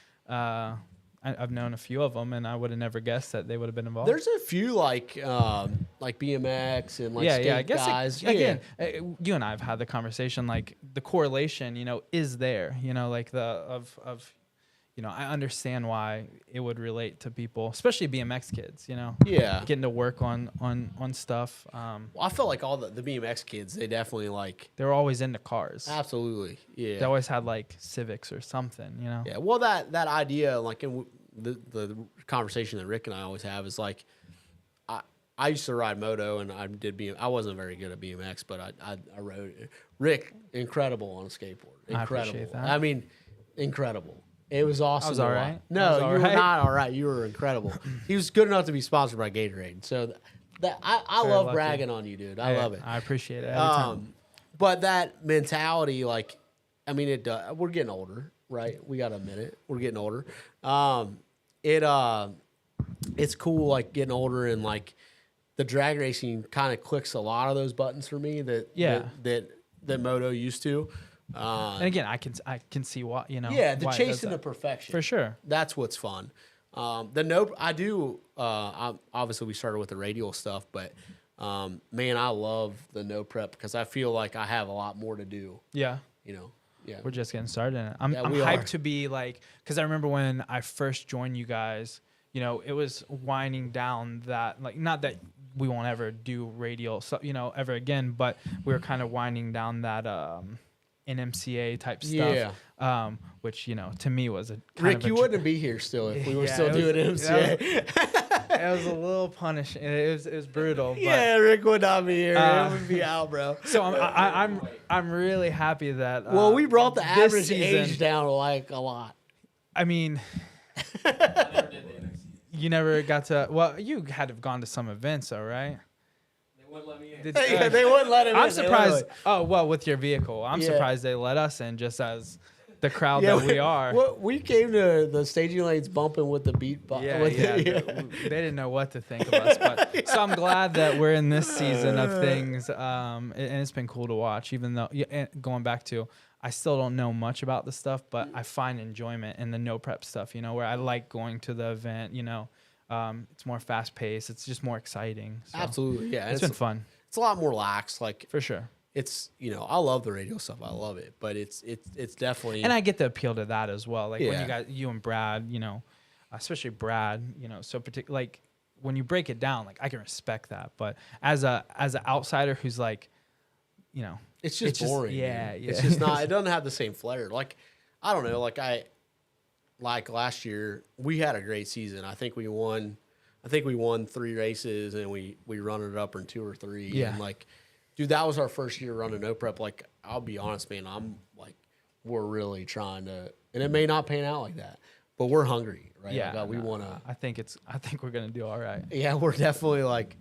I've known a few of them, and I would have never guessed that they would have been involved. There's a few like BMX and like skate I guess guys. again, you and I have had the conversation. Like the correlation, is there. Like I understand why it would relate to people, especially BMX kids. Yeah. Getting to work on stuff. Well, I felt like all the BMX kids, they definitely like. They were always into cars. Absolutely, yeah. They always had like Civics or something. Yeah. Well, that idea, like in the conversation that Rick and I always have, is like, I used to ride moto and I did I wasn't very good at BMX, but I rode. Rick, incredible on a skateboard. Incredible. I appreciate that. I mean, incredible. It was awesome. I was to all watch. right. No, you were right. not all right. You were incredible. He was good enough to be sponsored by Gatorade. So I Very love lucky. bragging on you, dude. I love it. I appreciate it. Every time. But that mentality, like, I mean, it does. We're getting older, right? We got to admit it. We're getting older. It's cool, like getting older, and like the drag racing kind of clicks a lot of those buttons for me that moto used to. And again, I can see why, Yeah, the why it chase does and the that. perfection. For sure. That's what's fun. I do. Obviously, we started with the radial stuff, but man, I love the no prep because I feel like I have a lot more to do. Yeah. Yeah. We're just getting started in it. I'm we hyped are. to be like, because I remember when I first joined you guys, it was winding down that, like, not that we won't ever do radial, ever again, but we were kind of winding down that NMCA type stuff. Yeah. Which, to me was a Rick, you wouldn't be here still if we were still doing MCA. It was a little punishing. It was brutal. But, yeah, Rick would not be here. It would be out, bro. So I'm really happy that. Well, we brought the average season, age down like a lot. I mean, you never got to. Well, you had to have gone to some events, though, right? They wouldn't let me in. They wouldn't let him in. I'm surprised. Oh well, with your vehicle, I'm surprised they let us in just as the crowd that we are. Well, we came to the staging lanes bumping with the beat. They didn't know what to think of us, but so I'm glad that we're in this season of things, and it's been cool to watch. Even though, going back to, I still don't know much about the stuff, but I find enjoyment in the no prep stuff. Where I like going to the event. It's more fast paced. It's just more exciting. So Absolutely, yeah. it's been fun. It's a lot more lax, like For sure. It's I love the radio stuff. I love it, but it's definitely. And I get the appeal to that as well. Like when Yeah. you and Brad, especially Brad, so particular. Like when you break it down, like I can respect that. But as an outsider who's like, it's just boring. Yeah. It's just not. It doesn't have the same flair. Like I don't know. Like last year, we had a great season. I think we won 3 races, and we run it up in 2 or 3. Yeah. And like, dude, that was our first year running no prep. Like, I'll be honest, man. I'm like, we're really trying to, and it may not pan out like that, but we're hungry, right? Yeah. Like, we want to. I think we're gonna do all right. Yeah, we're definitely like,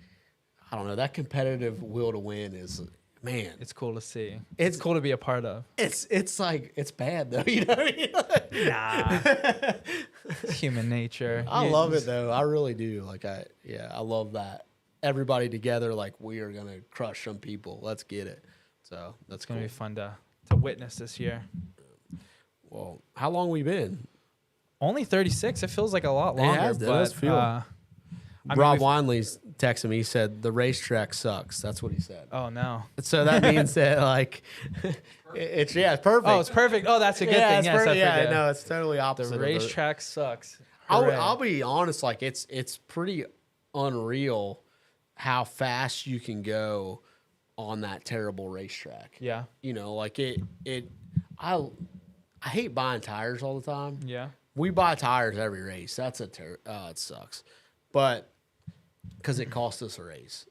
I don't know. That competitive will to win is, man. It's cool to see. It's cool to be a part of. It's like it's bad though. You know what I mean? Nah. It's human nature. I love it though. I really do. Like I love that. Everybody together, like we are gonna crush some people. Let's get it. So that's gonna cool. be fun to witness this year. Well, how long we been? Only 36. It feels like a lot longer. It does feel. Rob Winley's texted me. He said the racetrack sucks. That's what he said. Oh no. So that means that like it's perfect. Oh, it's perfect. Oh, that's a good thing. It's Yes, perfect. I forget. No, it's totally opposite. The racetrack sucks. I'll be honest. Like it's pretty unreal how fast you can go on that terrible racetrack. Yeah. Like I hate buying tires all the time. Yeah. We buy tires every race. That's it sucks. But because it cost us a race,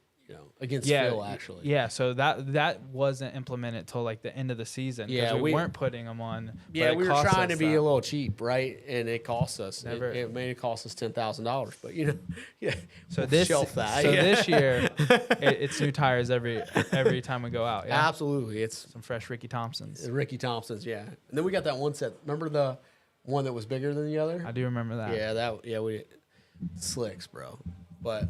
against Phil actually. Yeah, so that wasn't implemented till like the end of the season. Yeah, we weren't putting them on. Yeah, but we it were cost trying to us be that. a little cheap, right? And it cost us. Never- It made it cost us $10,000. But yeah. So we'll this shelf that. So yeah. this year, it's new tires every time we go out. Yeah, Absolutely, it's some fresh Ricky Thompsons. Ricky Thompson's. Yeah, and then we got that one set. Remember the one that was bigger than the other? I do remember that. We slicks, bro. But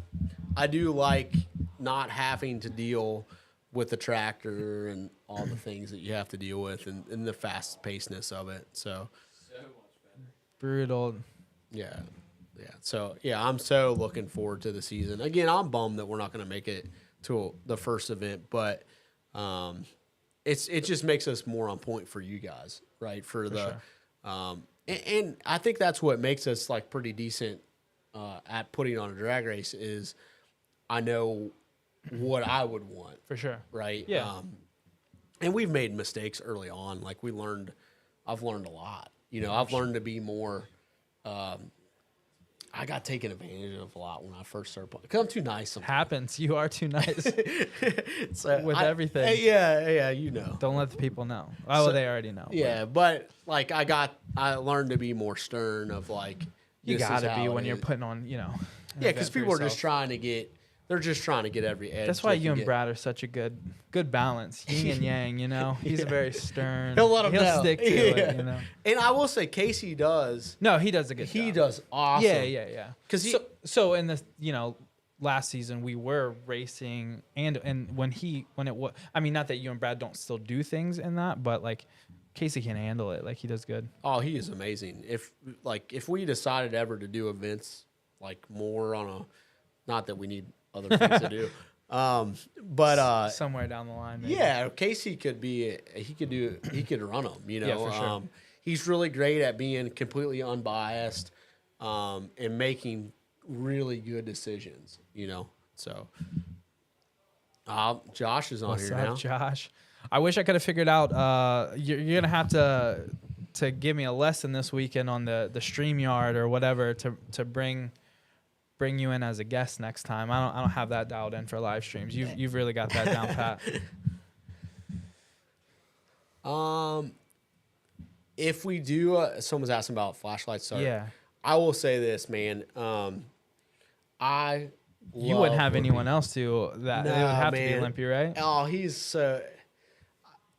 I do like not having to deal with the tractor and all the things that you have to deal with and the fast pacedness of it. So So much better. Brutal. yeah. So I'm so looking forward to the season. Again, I'm bummed that we're not going to make it to the first event, but it just makes us more on point for you guys, right? For the sure. And I think that's what makes us like pretty decent at putting on a drag race is I know what I would want, For sure. right? Yeah. And we've made mistakes early on. Like I've learned a lot. I've learned to be more. I got taken advantage of a lot when I first started playing because I'm too nice sometimes. Happens. You are too nice. So with everything. Yeah. Don't let the people know. Oh, well, they already know. Yeah, but like I learned to be more stern of like You this is gotta how be it when you're is. putting on, an Yeah, because event for people are just yourself. trying to get. They're just trying to get every edge. That's why they you can and get. Brad are such a good balance, yin and yang. He's Yeah. very stern. He'll let 'em know. stick to Yeah. it. And I will say, Casey does. No, he does a good He job. does awesome. Yeah. 'Cause he- so in the last season we were racing and when it was, I mean, not that you and Brad don't still do things in that, but like Casey can handle it. Like, he does good. Oh, he is amazing. If we decided ever to do events like more on a, not that we need other things to do, but somewhere down the line. Maybe. yeah, Casey could run them. You know, Yeah, for sure. He's really great at being completely unbiased, and making really good decisions. You know, so Josh is on What's here up, now. Josh? I wish I could have figured out. You're gonna have to give me a lesson this weekend on the StreamYard or whatever to bring you in as a guest next time. I don't have that dialed in for live streams. You've really got that down pat. If we do, someone's asking about flashlights. Sorry. Yeah. I will say this, man. You wouldn't have anyone else do that. It would have to be Limpy, right? Oh, he's so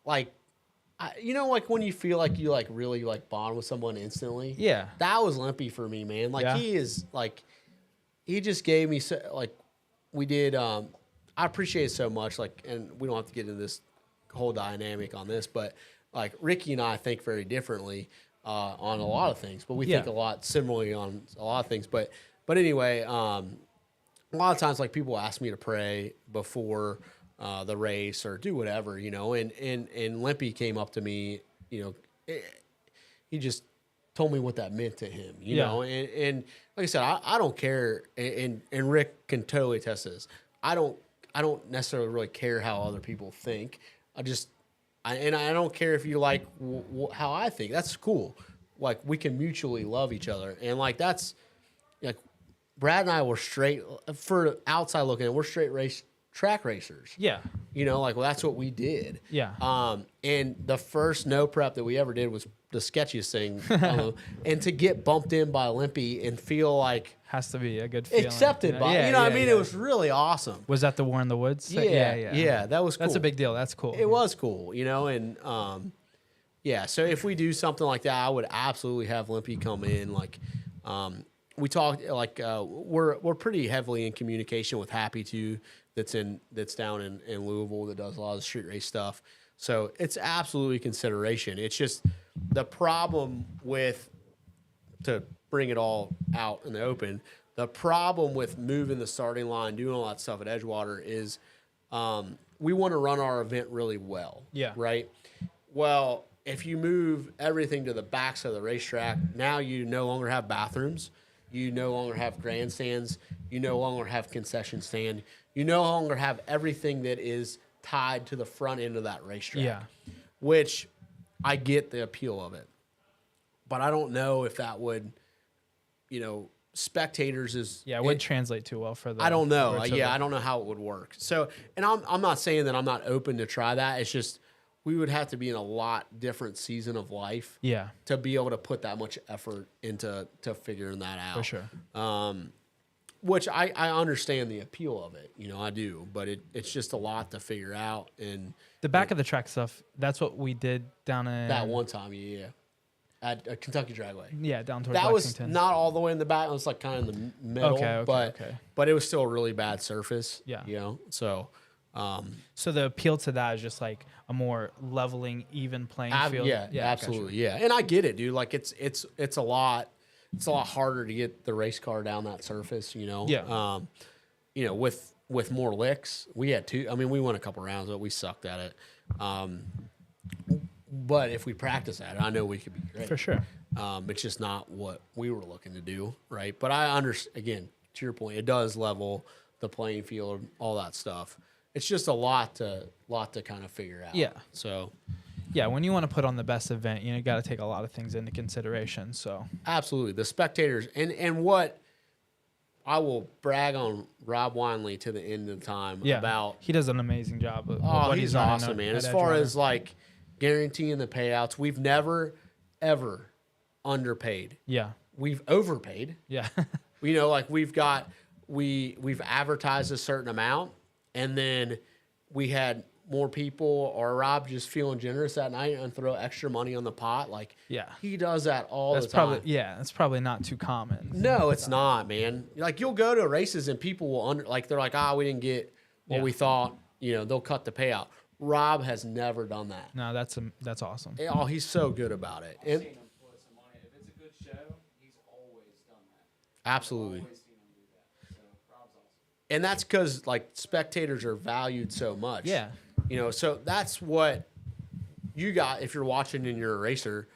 like, like when you feel like you like really like bond with someone instantly. Yeah. That was Limpy for me, man. Like Yeah. he is like, he just gave me so like, we did. I appreciate it so much. Like, and we don't have to get into this whole dynamic on this, but like Ricky and I think very differently on a lot of things, but we think a lot similarly on a lot of things. But anyway, a lot of times like people ask me to pray before the race or do whatever, and Limpy came up to me, he just told me what that meant to him, you know, and like I said, I don't care. And Rick can totally attest to this. I don't necessarily really care how other people think. I don't care if you like how I think. That's cool. Like we can mutually love each other, and like that's like Brad and I were straight for outside looking. We're straight track racers. Yeah. Like well, that's what we did. Yeah. And the first no prep that we ever did was the sketchiest thing, and to get bumped in by Limpy and feel like has to be a good feeling. Accepted by, what I mean? It was really awesome. Was that the War in the Woods? Yeah, that was cool. That's a big deal. That's cool. It was cool, and so if we do something like that, I would absolutely have Limpy come in. Like, we talked, like, we're pretty heavily in communication with Happy too. That's down in Louisville that does a lot of the street race stuff. So it's absolutely consideration. It's just the problem with, to bring it all out in the open, the problem with moving the starting line, doing all that stuff at Edgewater is we want to run our event really well. Yeah. Right? Well, if you move everything to the backs of the racetrack, now you no longer have bathrooms. You no longer have grandstands. You no longer have concession stand. You no longer have everything that is tied to the front end of that racetrack. Yeah. Which I get the appeal of it. But I don't know if that would, spectators is... Yeah, it would translate too well for the... I don't know. I don't know how it would work. So, and I'm not saying that I'm not open to try that. It's just we would have to be in a lot different season of life to be able to put that much effort into figuring that out. For sure. Which I understand the appeal of it. I do. But it's just a lot to figure out. And the back of the track stuff, that's what we did down in... That one time, at Kentucky Dragway. Yeah, down towards that Lexington. Was not all the way in the back. It was like kind of in the middle. Okay. But it was still a really bad surface. Yeah. So... so the appeal to that is just like a more leveling, even playing field. Yeah, absolutely. Gotcha. Yeah. And I get it, dude. Like it's a lot harder to get the race car down that surface, Yeah. With more licks. We had two. I mean, we won a couple rounds, but we sucked at it. But if we practice at it, I know we could be great. For sure. It's just not what we were looking to do, right? But I understand, again, to your point, it does level the playing field, all that stuff. It's just a lot to kind of figure out. Yeah. So. Yeah, when you want to put on the best event, you got to take a lot of things into consideration. So. Absolutely, the spectators and what I will brag on Rob Winley to the end of the time about. He does an amazing job. Of what he's awesome, man. As far as like guaranteeing the payouts, we've never ever underpaid. Yeah. We've overpaid. Yeah. Like we've advertised a certain amount. And then we had more people, or Rob just feeling generous that night and throw extra money on the pot. Like, he does that all the time. That's probably not too common. No, it's not, man. Like, you'll go to races and people will they're like, we didn't get what we thought. They'll cut the payout. Rob has never done that. No, that's awesome. Oh, he's so good about it. I've seen him put some money. If it's a good show, he's always done that. Absolutely. Always seen him do that. So Rob's awesome. And that's because like spectators are valued so much. Yeah. You know, so that's what you got if you're watching and you're a racer.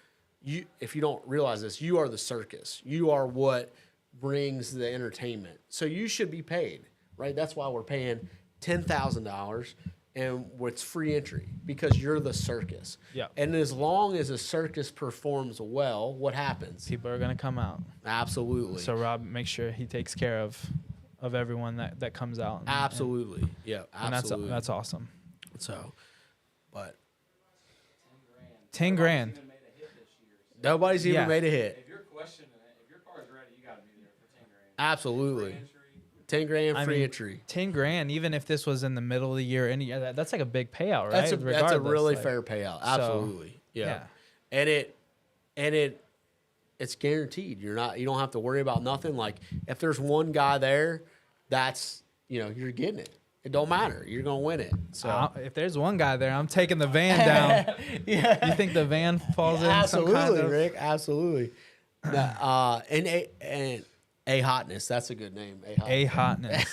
If you don't realize this, you are the circus. You are what brings the entertainment. So you should be paid, right? That's why we're paying $10,000 and it's free entry because you're the circus. Yeah. And as long as a circus performs well, what happens? People are gonna come out. Absolutely. So Rob makes sure he takes care of everyone that comes out. Absolutely. Yeah. And Absolutely. that's awesome. So, but 10 grand. Even made a hit this year. So nobody's even Yeah. made a hit. if you're questioning it, if your car's ready, you got to be there for 10 grand. Absolutely. Free entry. 10 grand I free mean, entry. 10 grand, even if this was in the middle of the year, that's like a big payout, right? That's a Regardless, really like- fair payout. Absolutely. Yeah. And it's guaranteed. You don't have to worry about nothing. Like if there's one guy there, that's, you're getting it. It don't matter. You're going to win it. So If there's one guy there, I'm taking the van down. yeah. You think the van falls in Absolutely, some kind of... Rick. Absolutely. And A Hotness. That's a good name. A hotness.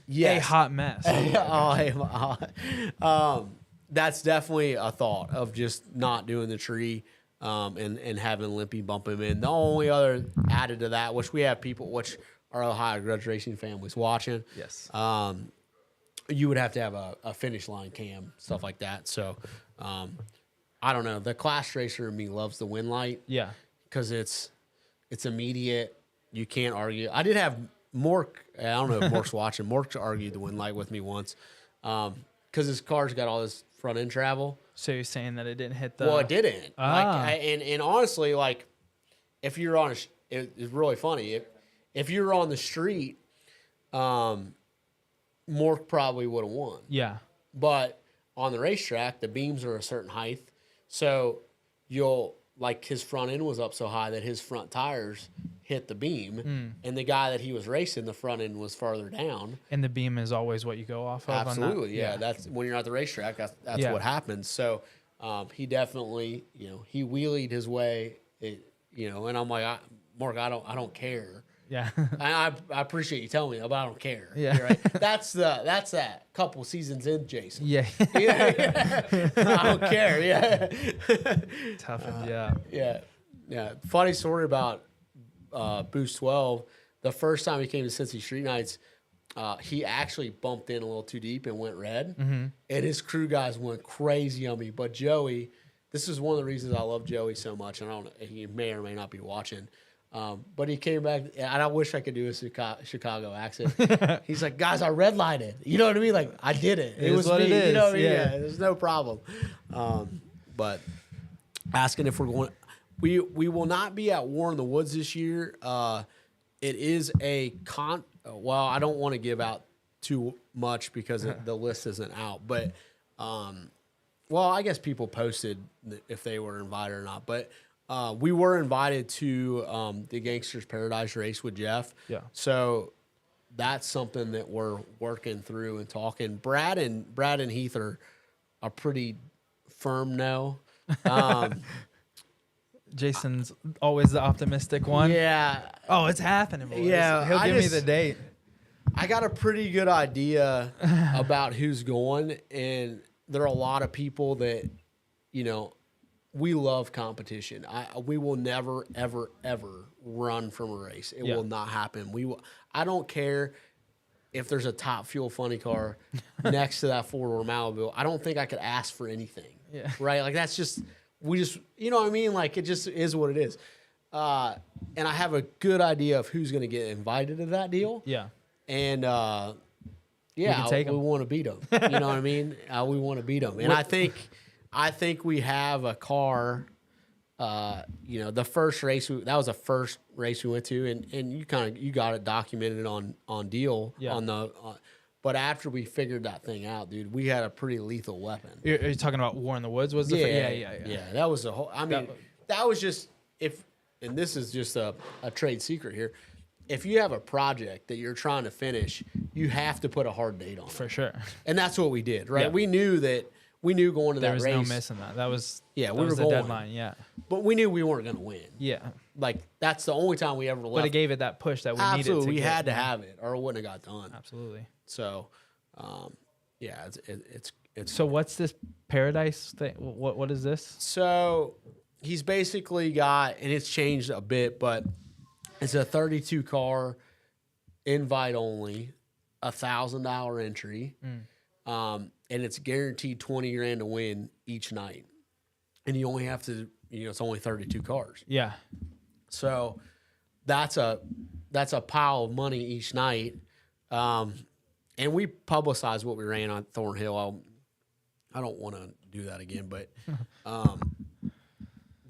Yes. A hot mess. That's definitely a thought of just not doing the tree and having Limpy bump him in. The only other added to that, which we have people, which are Ohio grudge racing families watching. Yes. You would have to have a finish line cam, stuff like that. So I don't know. The class racer in me loves the win light. Yeah. Because it's immediate. You can't argue. I did have Mork. I don't know if Mork's watching. Mork argued the win light with me once because his car's got all this front end travel. So you're saying that it didn't hit the... Well, it didn't. Ah. And honestly, like if you're on it's really funny. If you were on the street, Mork probably would have won. Yeah. But on the racetrack, the beams are a certain height, so his front end was up so high that his front tires hit the beam, and the guy that he was racing, the front end was farther down. And the beam is always what you go off of? Absolutely, on that? yeah. That's when you're at the racetrack. That's Yeah. what happens. So he definitely, he wheelied his way, and I'm like, Mark, I don't care. Yeah. I appreciate you telling me, but I don't care. Yeah. You're right. That's that couple seasons in, Jason. Yeah. Yeah. I don't care. Yeah. Toughened, yeah. Yeah. Funny story about Boost 12. The first time he came to Cincy Street Nights, he actually bumped in a little too deep and went red. Mm-hmm. And his crew guys went crazy on me. But Joey, this is one of the reasons I love Joey so much. And I don't know, he may or may not be watching. But he came back, and I wish I could do a Chicago accent. He's like, guys, I red lighted. You know what I mean? Like, I did it. It was what me. it is. You know what I mean? Yeah. There's no problem. But asking if we're going, we will not be at War in the Woods this year. It is a well, I don't want to give out too much because the list isn't out. But, well, I guess people posted if they were invited or not. But we were invited to the Gangsters Paradise race with Jeff. Yeah. So that's something that we're working through and talking. Brad and Heath are pretty firm no. Jason's always the optimistic one. Yeah. Oh, it's happening, boys. Yeah, He'll I give me just- the date. I got a pretty good idea about who's going, and there are a lot of people that, we love competition. We will never, ever, ever run from a race. It will not happen. I don't care if there's a Top Fuel funny car next to that four-door Malibu. I don't think I could ask for anything. Yeah. Right? Like that's just you know what I mean? Like it just is what it is. And I have a good idea of who's going to get invited to that deal. Yeah. And can take 'em. we want to beat them. You know what I mean? We want to beat them. And I think we have a car. The first race that was the first race we went to, and you got it documented on Deal but after we figured that thing out, dude, we had a pretty lethal weapon. Are you talking about War in the Woods? Was the Yeah, that was a whole. I mean, that was just and this is just a trade secret here. if you have a project that you're trying to finish, you have to put a hard date on it. For sure. And that's what we did, right? Yeah. We knew going to There that was race. no missing that. That was Yeah, we that were was the going. deadline. Yeah. But we knew we weren't going to win. Yeah. Like, that's the only time we ever left. But it gave it that push that we needed. Absolutely. To We get, had to have it or it wouldn't have got done. Absolutely. So, yeah, it's So what's this paradise thing? What is this? So he's basically got, and it's changed a bit, but it's a 32 car invite only, $1,000 entry, and it's guaranteed 20 grand to win each night. And you only have to, it's only 32 cars. Yeah. So that's a pile of money each night. And we publicized what we ran on Thornhill. I don't want to do that again, but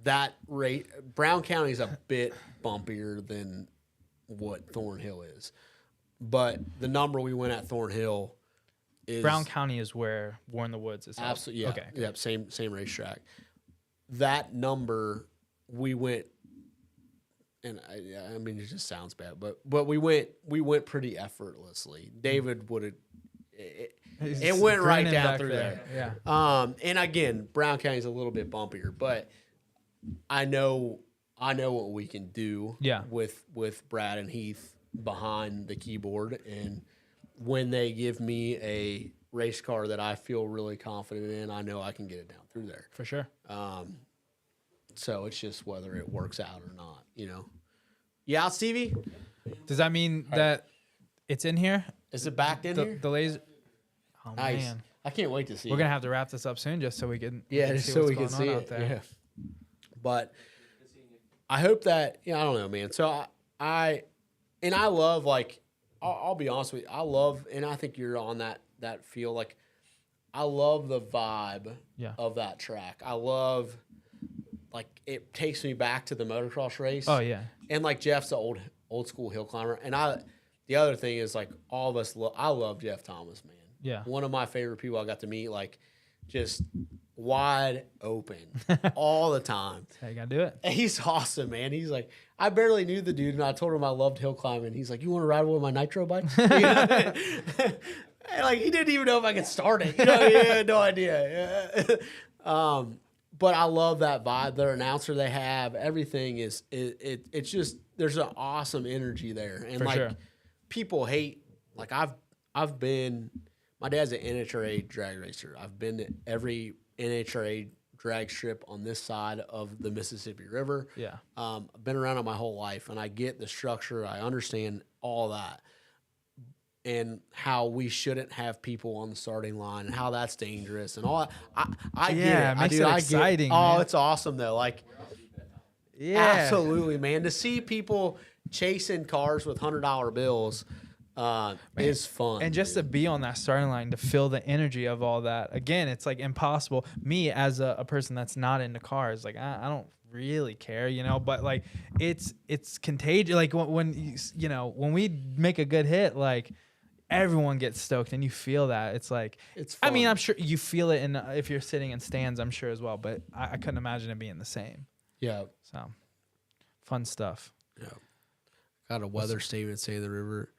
that rate, Brown County is a bit bumpier than what Thornhill is. But the number we went at Thornhill is Brown County is where War in the Woods is. absolutely, yeah, Okay. yeah, same racetrack. That number we went, and I mean it just sounds bad, but we went pretty effortlessly. David would have. It went right grinning down back through there. Yeah. And again, Brown County's a little bit bumpier, but I know what we can do. Yeah. With Brad and Heath behind the keyboard, and when they give me a race car that I feel really confident in, I know I can get it down through there. For sure. So it's just whether it works out or not, Yeah, Stevie, Does that mean that it's in here? is it backed in here? The laser. Oh Nice. man. I can't wait to see. We're gonna have to wrap this up soon, just so we can. just so we can what's see going on it. out there. Yeah. But I hope that I don't know, man. So I love, like, I'll be honest with you. I love, and I think you're on that feel. Like, I love the vibe of that track. I love, like, it takes me back to the motocross race. Oh yeah. And like Jeff's the old school hill climber, and the other thing is, like, all of us. I love Jeff Thomas, man. Yeah. One of my favorite people I got to meet, like, just wide open all the time. That's how you gotta do it. And he's awesome, man. He's like, I barely knew the dude, and I told him I loved hill climbing. He's like, you want to ride with my Nitro bike? And, like, he didn't even know if I could start it. He had no idea. But I love that vibe. Their announcer they have, everything is it's just, there's an awesome energy there. And For like, sure. people hate, like, I've been, my dad's an NHRA drag racer. I've been to every NHRA drag strip on this side of the Mississippi River. Yeah. I've been around it my whole life, and I get the structure. I understand all that, and how we shouldn't have people on the starting line, and how that's dangerous, and all that. I get it. It makes it exciting. Oh, man. it's awesome though. Like, Yeah. absolutely, man. To see people chasing cars with $100 bills is fun. And just to be on that starting line, to feel the energy of all that. Again, it's like impossible. Me as a person that's not into cars, like I don't really care, but like it's contagious. Like when we make a good hit, like everyone gets stoked and you feel that. It's like, It's I mean, fun. I'm sure you feel it if you're sitting in stands, I'm sure as well, but I couldn't imagine it being the same. Yeah. So fun stuff. Yeah. Got a weather statement saying the river.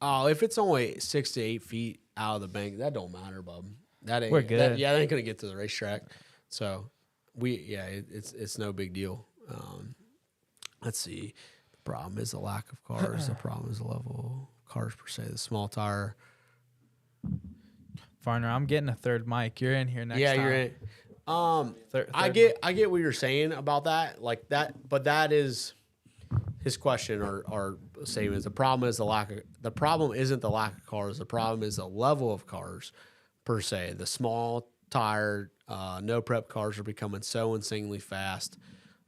Oh, if it's only 6 to 8 feet out of the bank, that don't matter, bub. That ain't We're good. that ain't gonna get to the racetrack. So it's no big deal. Let's see. The problem is the lack of cars. The problem is the level of cars per se. The small tire. Farner, I'm getting a third mic. You're in here next time. You're in. Third I get what you're saying about that, like that, but that is his question or statement. The problem is the problem isn't the lack of cars. The problem is the level of cars per se. The small tire, no prep cars are becoming so insanely fast,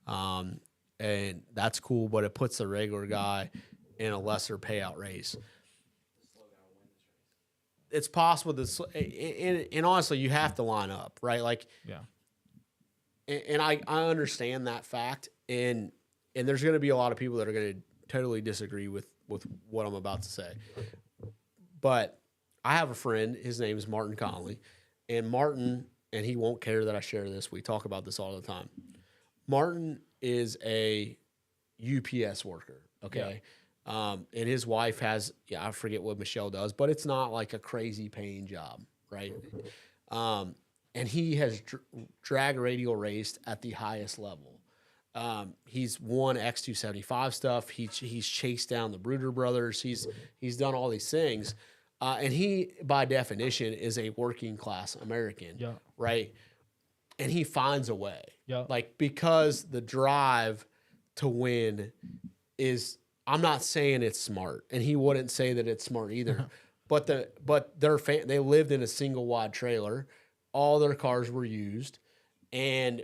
and that's cool. But it puts the regular guy in a lesser payout race. It's possible to, and honestly, you have to line up, right? Like, Yeah. and I understand that fact, and there's going to be a lot of people that are going to totally disagree with what I'm about to say. But I have a friend, his name is Martin Conley, and Martin, and he won't care that I share this, we talk about this all the time. Martin is a UPS worker, okay? And his wife has, I forget what Michelle does, but it's not like a crazy paying job, right? And he has drag radial raced at the highest level. He's won X275 stuff. He's chased down the Bruder brothers. He's done all these things. And he, by definition, is a working class American, right? And he finds a way, like, because the drive to win is, I'm not saying it's smart, and he wouldn't say that it's smart either. But they lived in a single wide trailer. All their cars were used, and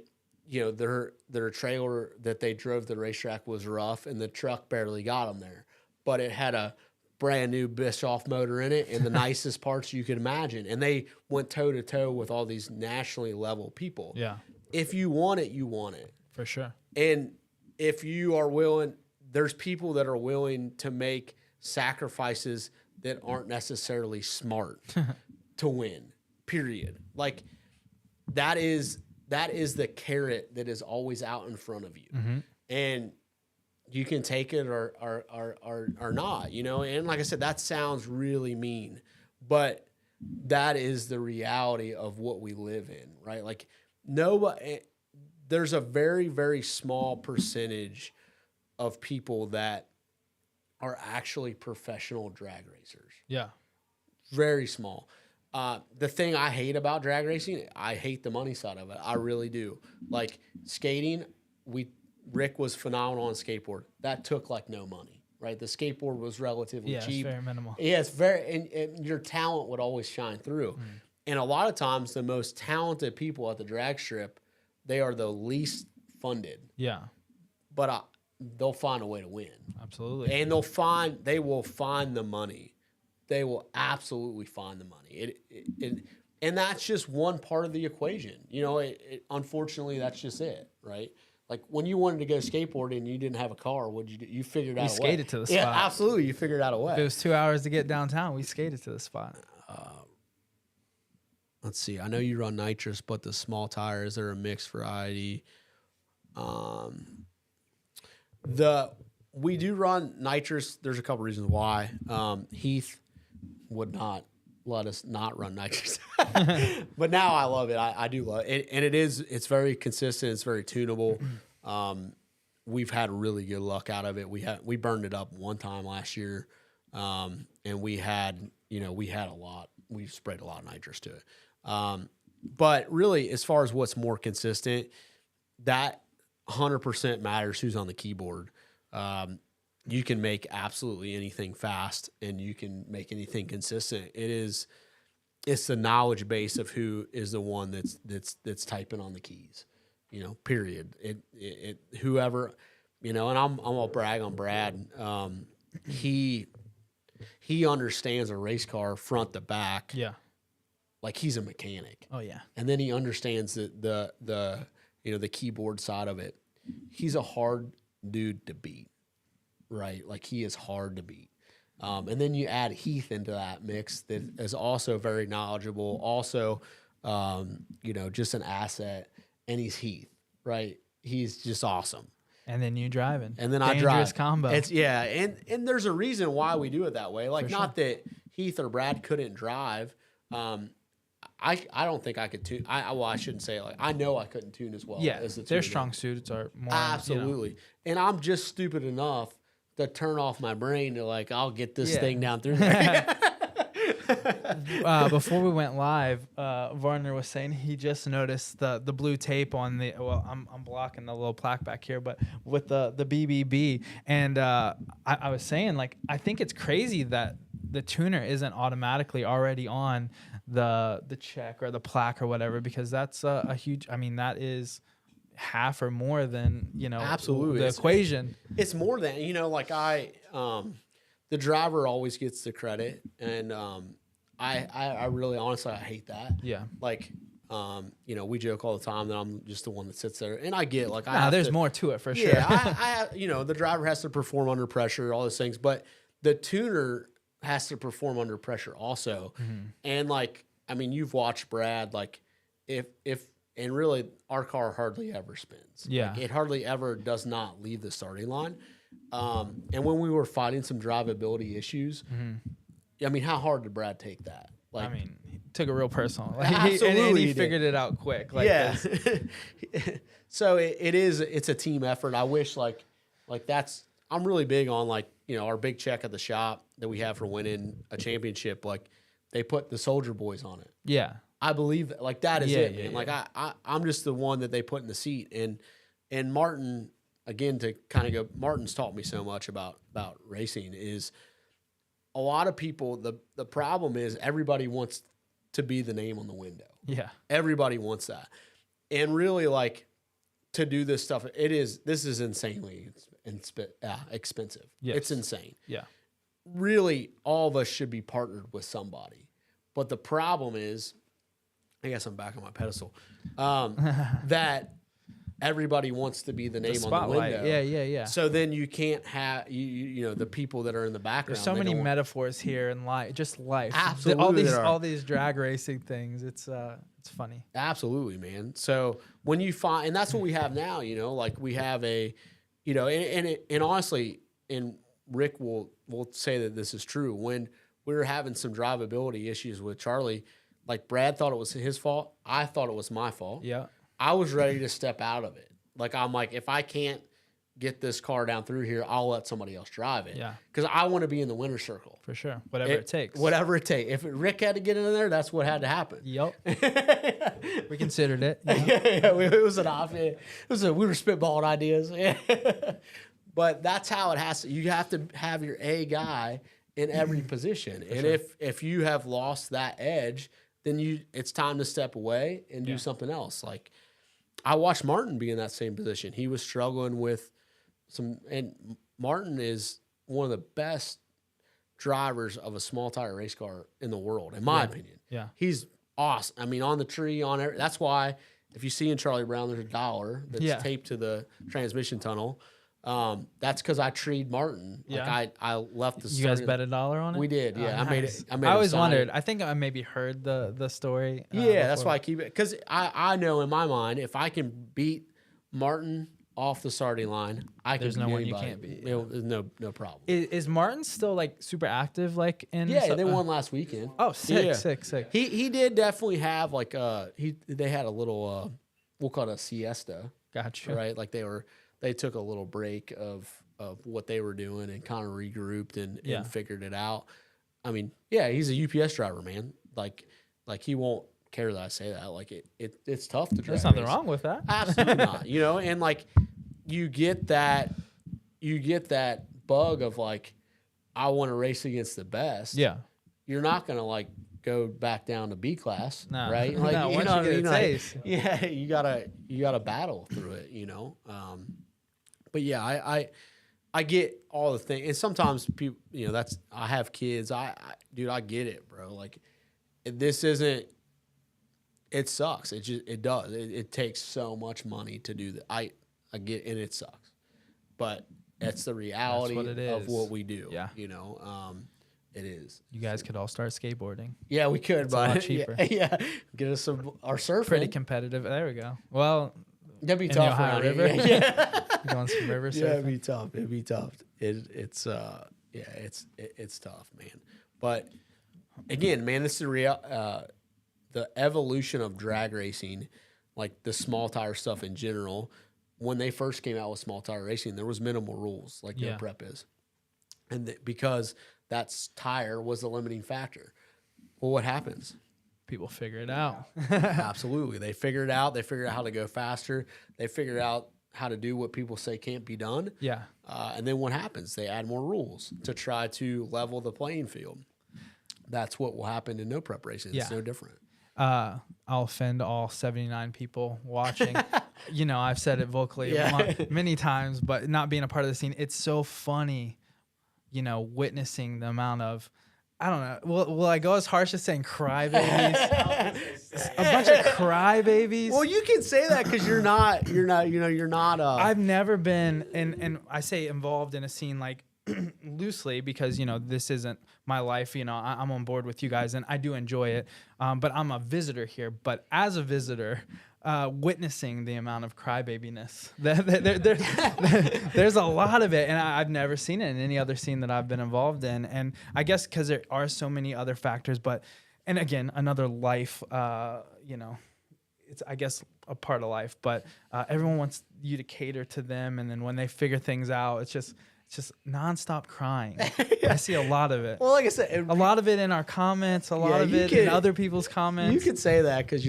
their trailer that they drove to the racetrack was rough, and the truck barely got them there. But it had a brand new Bischoff motor in it and the nicest parts you could imagine. And they went toe to toe with all these nationally level people. Yeah. If you want it, you want it. For sure. And if you are willing, there's people that are willing to make sacrifices that aren't necessarily smart to win, period. Like, that is the carrot that is always out in front of you. Mm-hmm. And you can take it or not, And like I said, that sounds really mean, but that is the reality of what we live in, right? Like, there's a very, very small percentage of people that are actually professional drag racers. Yeah. Very small. The thing I hate about drag racing, I hate the money side of it. I really do. Like, skating, Rick was phenomenal on skateboard. That took like no money, right? The skateboard was relatively cheap. It's very minimal. Yeah, it's very, and your talent would always shine through. Mm. And a lot of times, the most talented people at the drag strip, they are the least funded. Yeah. But they'll find a way to win. Absolutely. And they will find the money. They will absolutely find the money. And that's just one part of the equation. Unfortunately, that's just it, right? Like, when you wanted to go skateboarding and you didn't have a car, what'd you do? You figured out a way. We skated to the spot. Yeah, absolutely. You figured out a way. If it was 2 hours to get downtown, we skated to the spot. Let's see. I know you run Nitrous, but the small tires, they're a mixed variety. We do run Nitrous. There's a couple reasons why. Heath would not let us not run Nitrous. But now I love it. I do love it. And it's very consistent. It's very tunable. We've had really good luck out of it. We burned it up one time last year. And we had a lot. We sprayed a lot of nitrous to it. But really, as far as what's more consistent, that 100% matters who's on the keyboard. You can make absolutely anything fast, and you can make anything consistent. It's the knowledge base of who is the one that's typing on the keys, period. Whoever, and I'm gonna brag on Brad. He understands a race car front to back. Yeah. Like, he's a mechanic. Oh yeah. And then he understands the keyboard side of it. He's a hard dude to beat. Right, like, he is hard to beat, and then you add Heath into that mix that is also very knowledgeable, also, just an asset, and he's Heath, right? He's just awesome. And then you driving, and then I drive. Dangerous combo. And there's a reason why we do it that way. Like, not that Heath or Brad couldn't drive. I don't think I could tune. I shouldn't say it. Like, I know I couldn't tune as well. Yeah, as their strong suits are more. Absolutely, and I'm just stupid enough to turn off my brain to, like, I'll get this thing down through there. Before we went live, Varner was saying he just noticed the blue tape on the. Well, I'm blocking the little plaque back here, but with the BBB, and I was saying, like, I think it's crazy that the tuner isn't automatically already on the check or the plaque or whatever, because that's a huge. I mean, that is half or more than absolutely the equation. It's more than like the driver always gets the credit, and I really honestly I hate that. Yeah, like we joke all the time that I'm just the one that sits there, and I get like there's more to it for sure. Yeah, the driver has to perform under pressure, all those things, but the tuner has to perform under pressure also. Mm-hmm. And like, I mean, you've watched Brad, like if and really our car hardly ever spins. Yeah. Like, it hardly ever does not leave the starting line. And when we were fighting some drivability issues, I mean, how hard did Brad take that? Like, I mean, he took it real personal. Like, absolutely, and he he figured it out quick. Like, yeah. So it's a team effort. I wish like that's, I'm really big on like, you know, our big check at the shop that we have for winning a championship. Like they put the Soldier Boys on it. Yeah. I believe that, like that is Yeah, it, yeah, man. yeah. Like I'm just the one that they put in the seat. And Martin, again, to kind of go, Martin's taught me so much about racing. Is a lot of people, the problem is everybody wants to be the name on the window. Yeah. Everybody wants that. And really, like, to do this stuff, this is insanely expensive. Yes. It's insane. Yeah. Really, all of us should be partnered with somebody. But the problem is, I guess I'm back on my pedestal, that everybody wants to be the name on the window. Yeah. So then you can't have, you know, the people that are in the background. There's so many metaphors here in life, just life. Absolutely, all these drag racing things. It's funny. Absolutely, man. So when you find, and that's what we have now, you know, like we have a, you know, and honestly, and Rick will say that this is true. When we were having some drivability issues with Charlie, like Brad thought it was his fault. I thought it was my fault. Yeah. I was ready to step out of it. Like, I'm like, if I can't get this car down through here, I'll let somebody else drive it. Yeah. Because I want to be in the winner's circle. For sure. Whatever it takes. Whatever it takes. If Rick had to get in there, that's what had to happen. Yep. We considered it. Yeah, it was an option. We were spitballing ideas. Yeah. But that's how it has to. You have to have your A guy in every position. And sure. if you have lost that edge, then it's time to step away and do something else. Like, I watched Martin be in that same position. He was struggling with and Martin is one of the best drivers of a small tire race car in the world, in my opinion. Yeah. He's awesome. I mean, on the tree, that's why if you see in Charlie Brown, there's a dollar that's taped to the transmission tunnel. That's because I treed Martin. Yeah. Like I left the. You guys bet $1 on it? We did. Yeah. Oh, nice. I made I him always sign wondered. it. I think I maybe heard the story. Yeah, that's before. why I keep it, because I know in my mind, if I can beat Martin off the starting line, I can. There's beat no one you anybody. can't beat. You know, there's no problem. Is Martin still like super active? Like in Yeah, they won last weekend. Oh, sick, Yeah. sick. He did definitely have like they had a little we'll call it a siesta. Gotcha. Right, like they took a little break of what they were doing and kind of regrouped and figured it out. I mean, yeah, he's a UPS driver, man. Like he won't care that I say that. Like it's tough to drive. There's nothing wrong with that. Absolutely not. You know, and like you get that bug of like, I want to race against the best. Yeah. You're not gonna like go back down to B class, No. right? Like, No, once you get a taste. yeah, you gotta battle through it, you know. But yeah, I get all the things, and sometimes people, you know, I have kids. Dude, I get it, bro. Like, this isn't. It sucks. It does. It takes so much money to do that. I get, and it sucks, but it's the reality of what we do. Yeah, you know, it is. You guys could all start skateboarding. Yeah, we could, it's but a lot cheaper. Yeah, get us our surfing. Pretty competitive. There we go. Well, that'd be in tough the Ohio around River. here. Yeah. Going some river surfing. Yeah, it'd be tough. It's tough, man. But again, man, this is the evolution of drag racing, like the small tire stuff in general. When they first came out with small tire racing, there was minimal rules, like no prep is, and because that tire was the limiting factor. Well, what happens? People figure it out. Absolutely, they figure it out. They figure out how to go faster. They figure out how to do what people say can't be done. Yeah. And then what happens? They add more rules to try to level the playing field. That's what will happen in no prep racing. It's no different. I'll offend all 79 people watching. You know, I've said it vocally many times, but not being a part of the scene, it's so funny, you know, witnessing the amount of, I don't know. Will I go as harsh as saying crybabies? A bunch of crybabies. Well, you can say that because you're not. I've never been, and I say involved in a scene like loosely because, you know, this isn't my life. You know, I'm on board with you guys and I do enjoy it. But I'm a visitor here. But as a visitor, witnessing the amount of crybabiness. There's a lot of it, and I've never seen it in any other scene that I've been involved in. And I guess because there are so many other factors, and again, another life, it's, I guess, a part of life, but everyone wants you to cater to them. And then when they figure things out, it's just nonstop crying. I see a lot of it. Well, like I said, a lot of it in our comments, a lot of it in other people's comments. You could say that because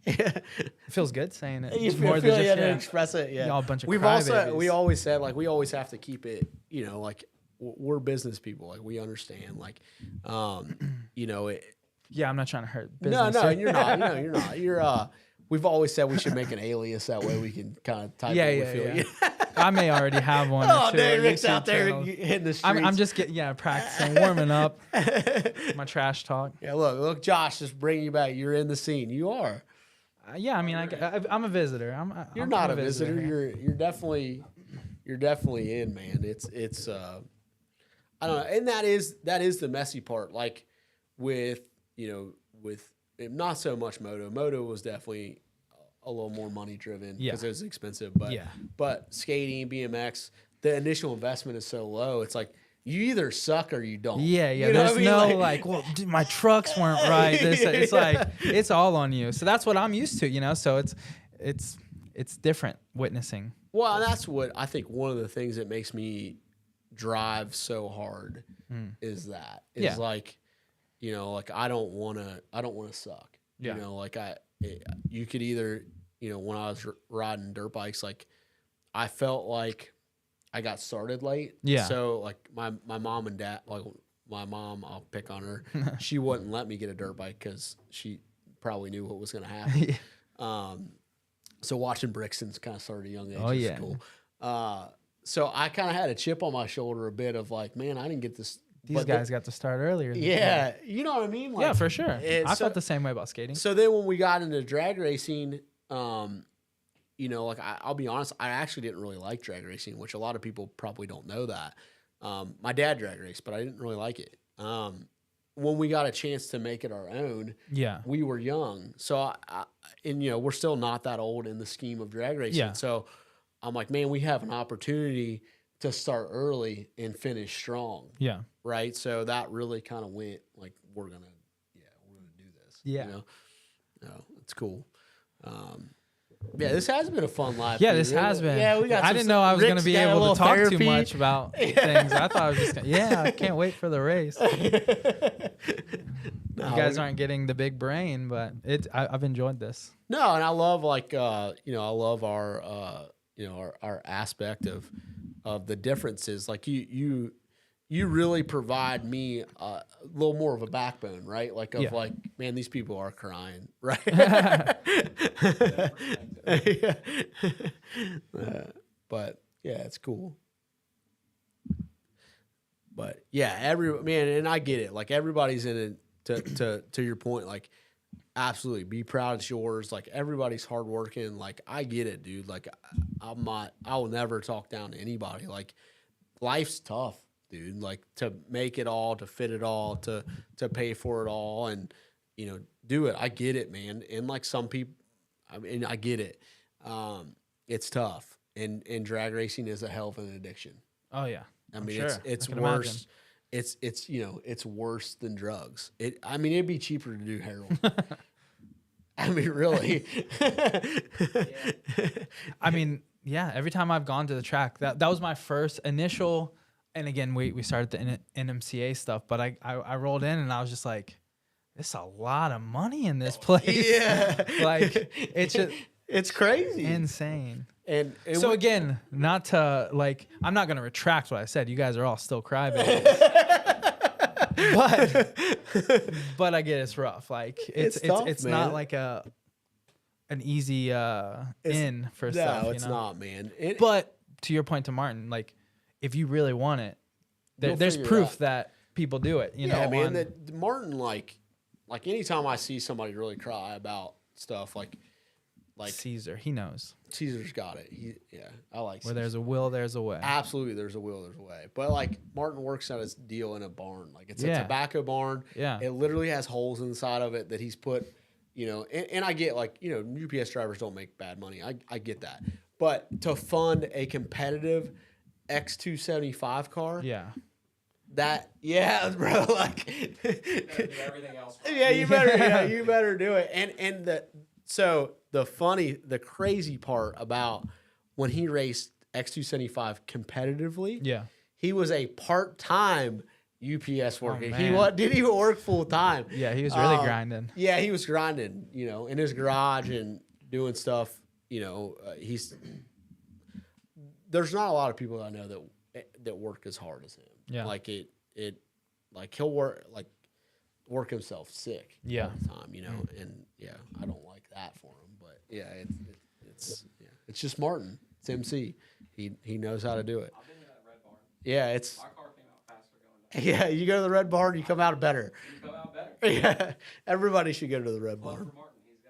It feels good saying it. You more feel than just to express it. Yeah, y'all a bunch of we crybabies. always said like we always have to keep it. You know, like we're business people. Like we understand. Like, Yeah, I'm not trying to hurt business. No, you're not. No, you're not. You're. We've always said we should make an alias that way we can kind of type. Yeah. I may already have one. Oh, or two dude, Rick's YouTube out there channels. hitting the streets. I'm just practicing, warming up my trash talk. Yeah, look, Josh, just bringing you back. You're in the scene. You are. Yeah, I mean, I'm a visitor. You're I'm not a a visitor. here. You're definitely in, man. It's I don't know, and that is the messy part. Like with not so much moto. Moto was definitely a little more money driven because it was expensive. But skating, BMX, the initial investment is so low. It's like you either suck or you don't. Yeah. You know There's well, dude, my trucks weren't right. It's like it's all on you. So that's what I'm used to, So it's different witnessing. Well, and that's what I think one of the things that makes me drive so hard is that. It's like, like I don't want to suck. Yeah. You could either, when I was riding dirt bikes, like I felt like I got started late. Yeah. So like my mom and dad, like my mom, I'll pick on her. She wouldn't let me get a dirt bike because she probably knew what was going to happen. So watching Brixton's kind of started at a young age. Is cool. So I kind of had a chip on my shoulder a bit of like, man, I didn't get this. These guys got to start earlier. Yeah. You know what I mean? Like, yeah, for sure. I felt the same way about skating. So then when we got into drag racing, like I'll be honest, I actually didn't really like drag racing, which a lot of people probably don't know that. My dad drag raced, but I didn't really like it. When we got a chance to make it our own, we were young. So we're still not that old in the scheme of drag racing. Yeah. So I'm like, man, we have an opportunity to start early and finish strong. Yeah. Right. So that really kind of went like, we're going to do this. Yeah. No, it's cool. This has been a fun live. Yeah, this has been. Yeah, we got. I didn't know I was going to be able to talk too much about things. I thought I was just. I can't wait for the race. You guys aren't getting the big brain, but I've enjoyed this. No, and I love I love our our aspect of the differences. Like you really provide me a little more of a backbone, right? Like like, man, these people are crying, right? But yeah, it's cool. But yeah, and I get it. Like everybody's in it to your point. Like, absolutely, be proud it's yours. Like everybody's hardworking. Like I get it, dude. Like I will never talk down to anybody. Like life's tough, dude. Like to make it all, to fit it all, to pay for it all, and do it. I get it, man. And like some people, I mean, I get it. It's tough, and drag racing is a hell of an addiction. Oh yeah. I mean, it's worse. Imagine. It's it's worse than drugs. It'd be cheaper to do heroin. I mean, really. I mean, yeah. Every time I've gone to the track, that was my first initial. And again, we started the NMCA stuff, but I rolled in and I was just like, "There's a lot of money in this place." Yeah, like it's crazy, insane. And so again, not to like, I'm not gonna retract what I said. You guys are all still crybabies. but I get it's rough. Like it's tough, it's not like an easy in for stuff. No, it's not, man. But to your point to Martin, like if you really want it, there's proof that people do it. Yeah, man. That Martin, like anytime I see somebody really cry about stuff, like Caesar, he knows. Caesar's got it. I like Where Caesar. there's a will, there's a way. Absolutely, there's a will, there's a way. But like Martin works out his deal in a barn. Like it's a tobacco barn. Yeah. It literally has holes inside of it that he's put you know, and I get like, you know, UPS drivers don't make bad money. I get that. But to fund a competitive X275 car, Yeah. bro, like Do everything else. Right. yeah, you better do it. And the crazy part about when he raced X275 competitively, Yeah. he was a part-time UPS worker. man. Didn't even work full time. Yeah, he was really grinding. Yeah, he was grinding, you know, in his garage and doing stuff. You know, there's not a lot of people that I know that work as hard as him. Yeah. Like like he'll work himself sick. Yeah. All the time, you know, and yeah, I don't like that for him, but yeah, it's just Martin. It's MC. He knows how to do it. I've been in that red barn. Yeah, it's My car came out faster going down. yeah. You go to the Red Barn, you come out better. You come out better. Yeah, everybody should go to the Red Plug Barn. for Martin. He's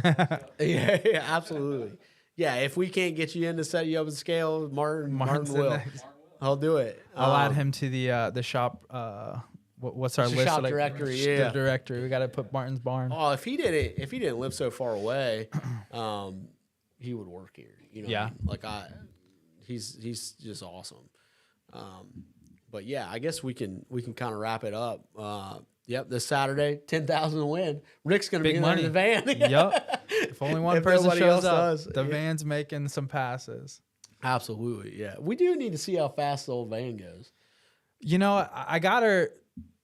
got the. Yeah, absolutely. Yeah, if we can't get you in to set you up with scale, Martin Martin's will. the next. I'll do it. I'll add him to the shop. What's our The list? shop Like, directory, The yeah. directory. We got to put Martin's barn. Oh, if he didn't live so far away, he would work here. You know, Yeah. what I mean? Like he's just awesome. But yeah, I guess we can kind of wrap it up. Yep, this Saturday, 10,000 to win. Rick's gonna Big be in money. the van. Yep. If only one If person nobody shows else up, does. the van's making some passes. Absolutely, yeah. We do need to see how fast the old van goes. You know, I got her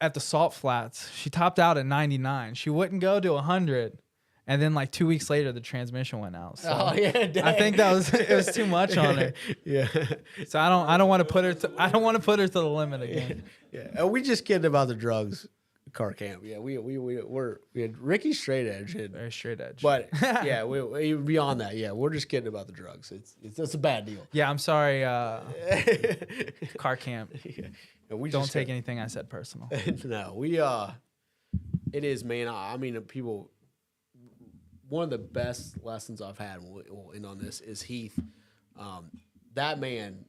at the Salt Flats. She topped out at 99. She wouldn't go to 100. And then like 2 weeks later, the transmission went out. So Oh yeah, dang. I think it was too much on her. Yeah. So I don't want to put her to the limit again. Yeah, and we just kidding about the drugs car camp. Yeah, we had Ricky straight edge, Very straight edge. but yeah, we beyond that. Yeah, we're just kidding about the drugs. It's a bad deal. Yeah, I'm sorry, car camp. Yeah, we Don't just take anything I said personal. No, it is, man. I mean, people. One of the best lessons I've had, and we'll end on this, is Heath. That man,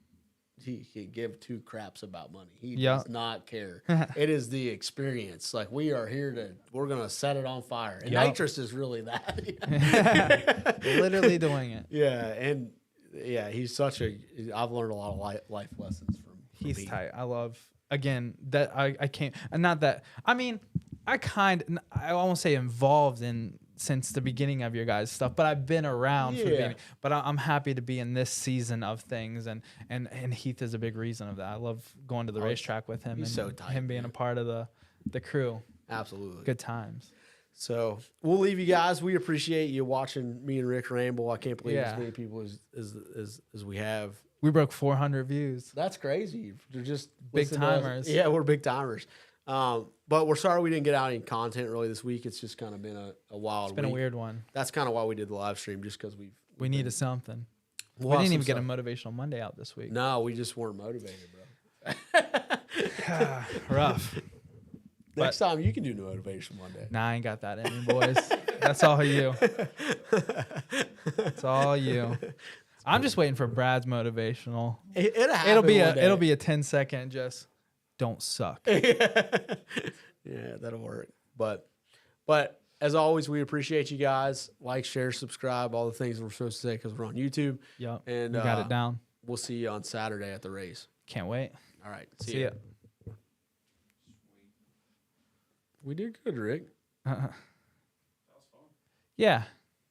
he could give two craps about money. He does not care. It is the experience. Like, we're going to set it on fire. And Nitrous is really that. Literally doing it. Yeah, and yeah, I've learned a lot of life lessons from He's Heath. tight. I love, again, that I can't, and not that, I mean, I won't say involved in since the beginning of your guys' stuff, but I've been around for the beginning. But I'm happy to be in this season of things, and Heath is a big reason of that. I love going to the racetrack with him. He's and so tight, him being a part of the crew. Absolutely. Good times. So we'll leave you guys. We appreciate you watching me and Rick ramble. I can't believe as many people as we have. We broke 400 views. That's crazy. They're just Big listening to us. timers. Yeah, we're big timers. But we're sorry we didn't get out any content really this week. It's just kind of been a wild It's been week. a weird one. That's kind of why we did the live stream, just because We needed something. we'll We have didn't even some get a motivational Monday out this week. No, we just weren't motivated, bro. Rough. Next time you can do no motivation Monday. Nah, I ain't got that in me, boys. That's all you. It's all you. I'm just waiting for Brad's motivational. It'll be a 10-second just don't suck. Yeah, that'll work. But as always, we appreciate you guys. Like, share, subscribe, all the things we're supposed to say because we're on YouTube. Yep. And we got it down. We'll see you on Saturday at the race. Can't wait. All right. See ya. We did good, Rick. Yeah.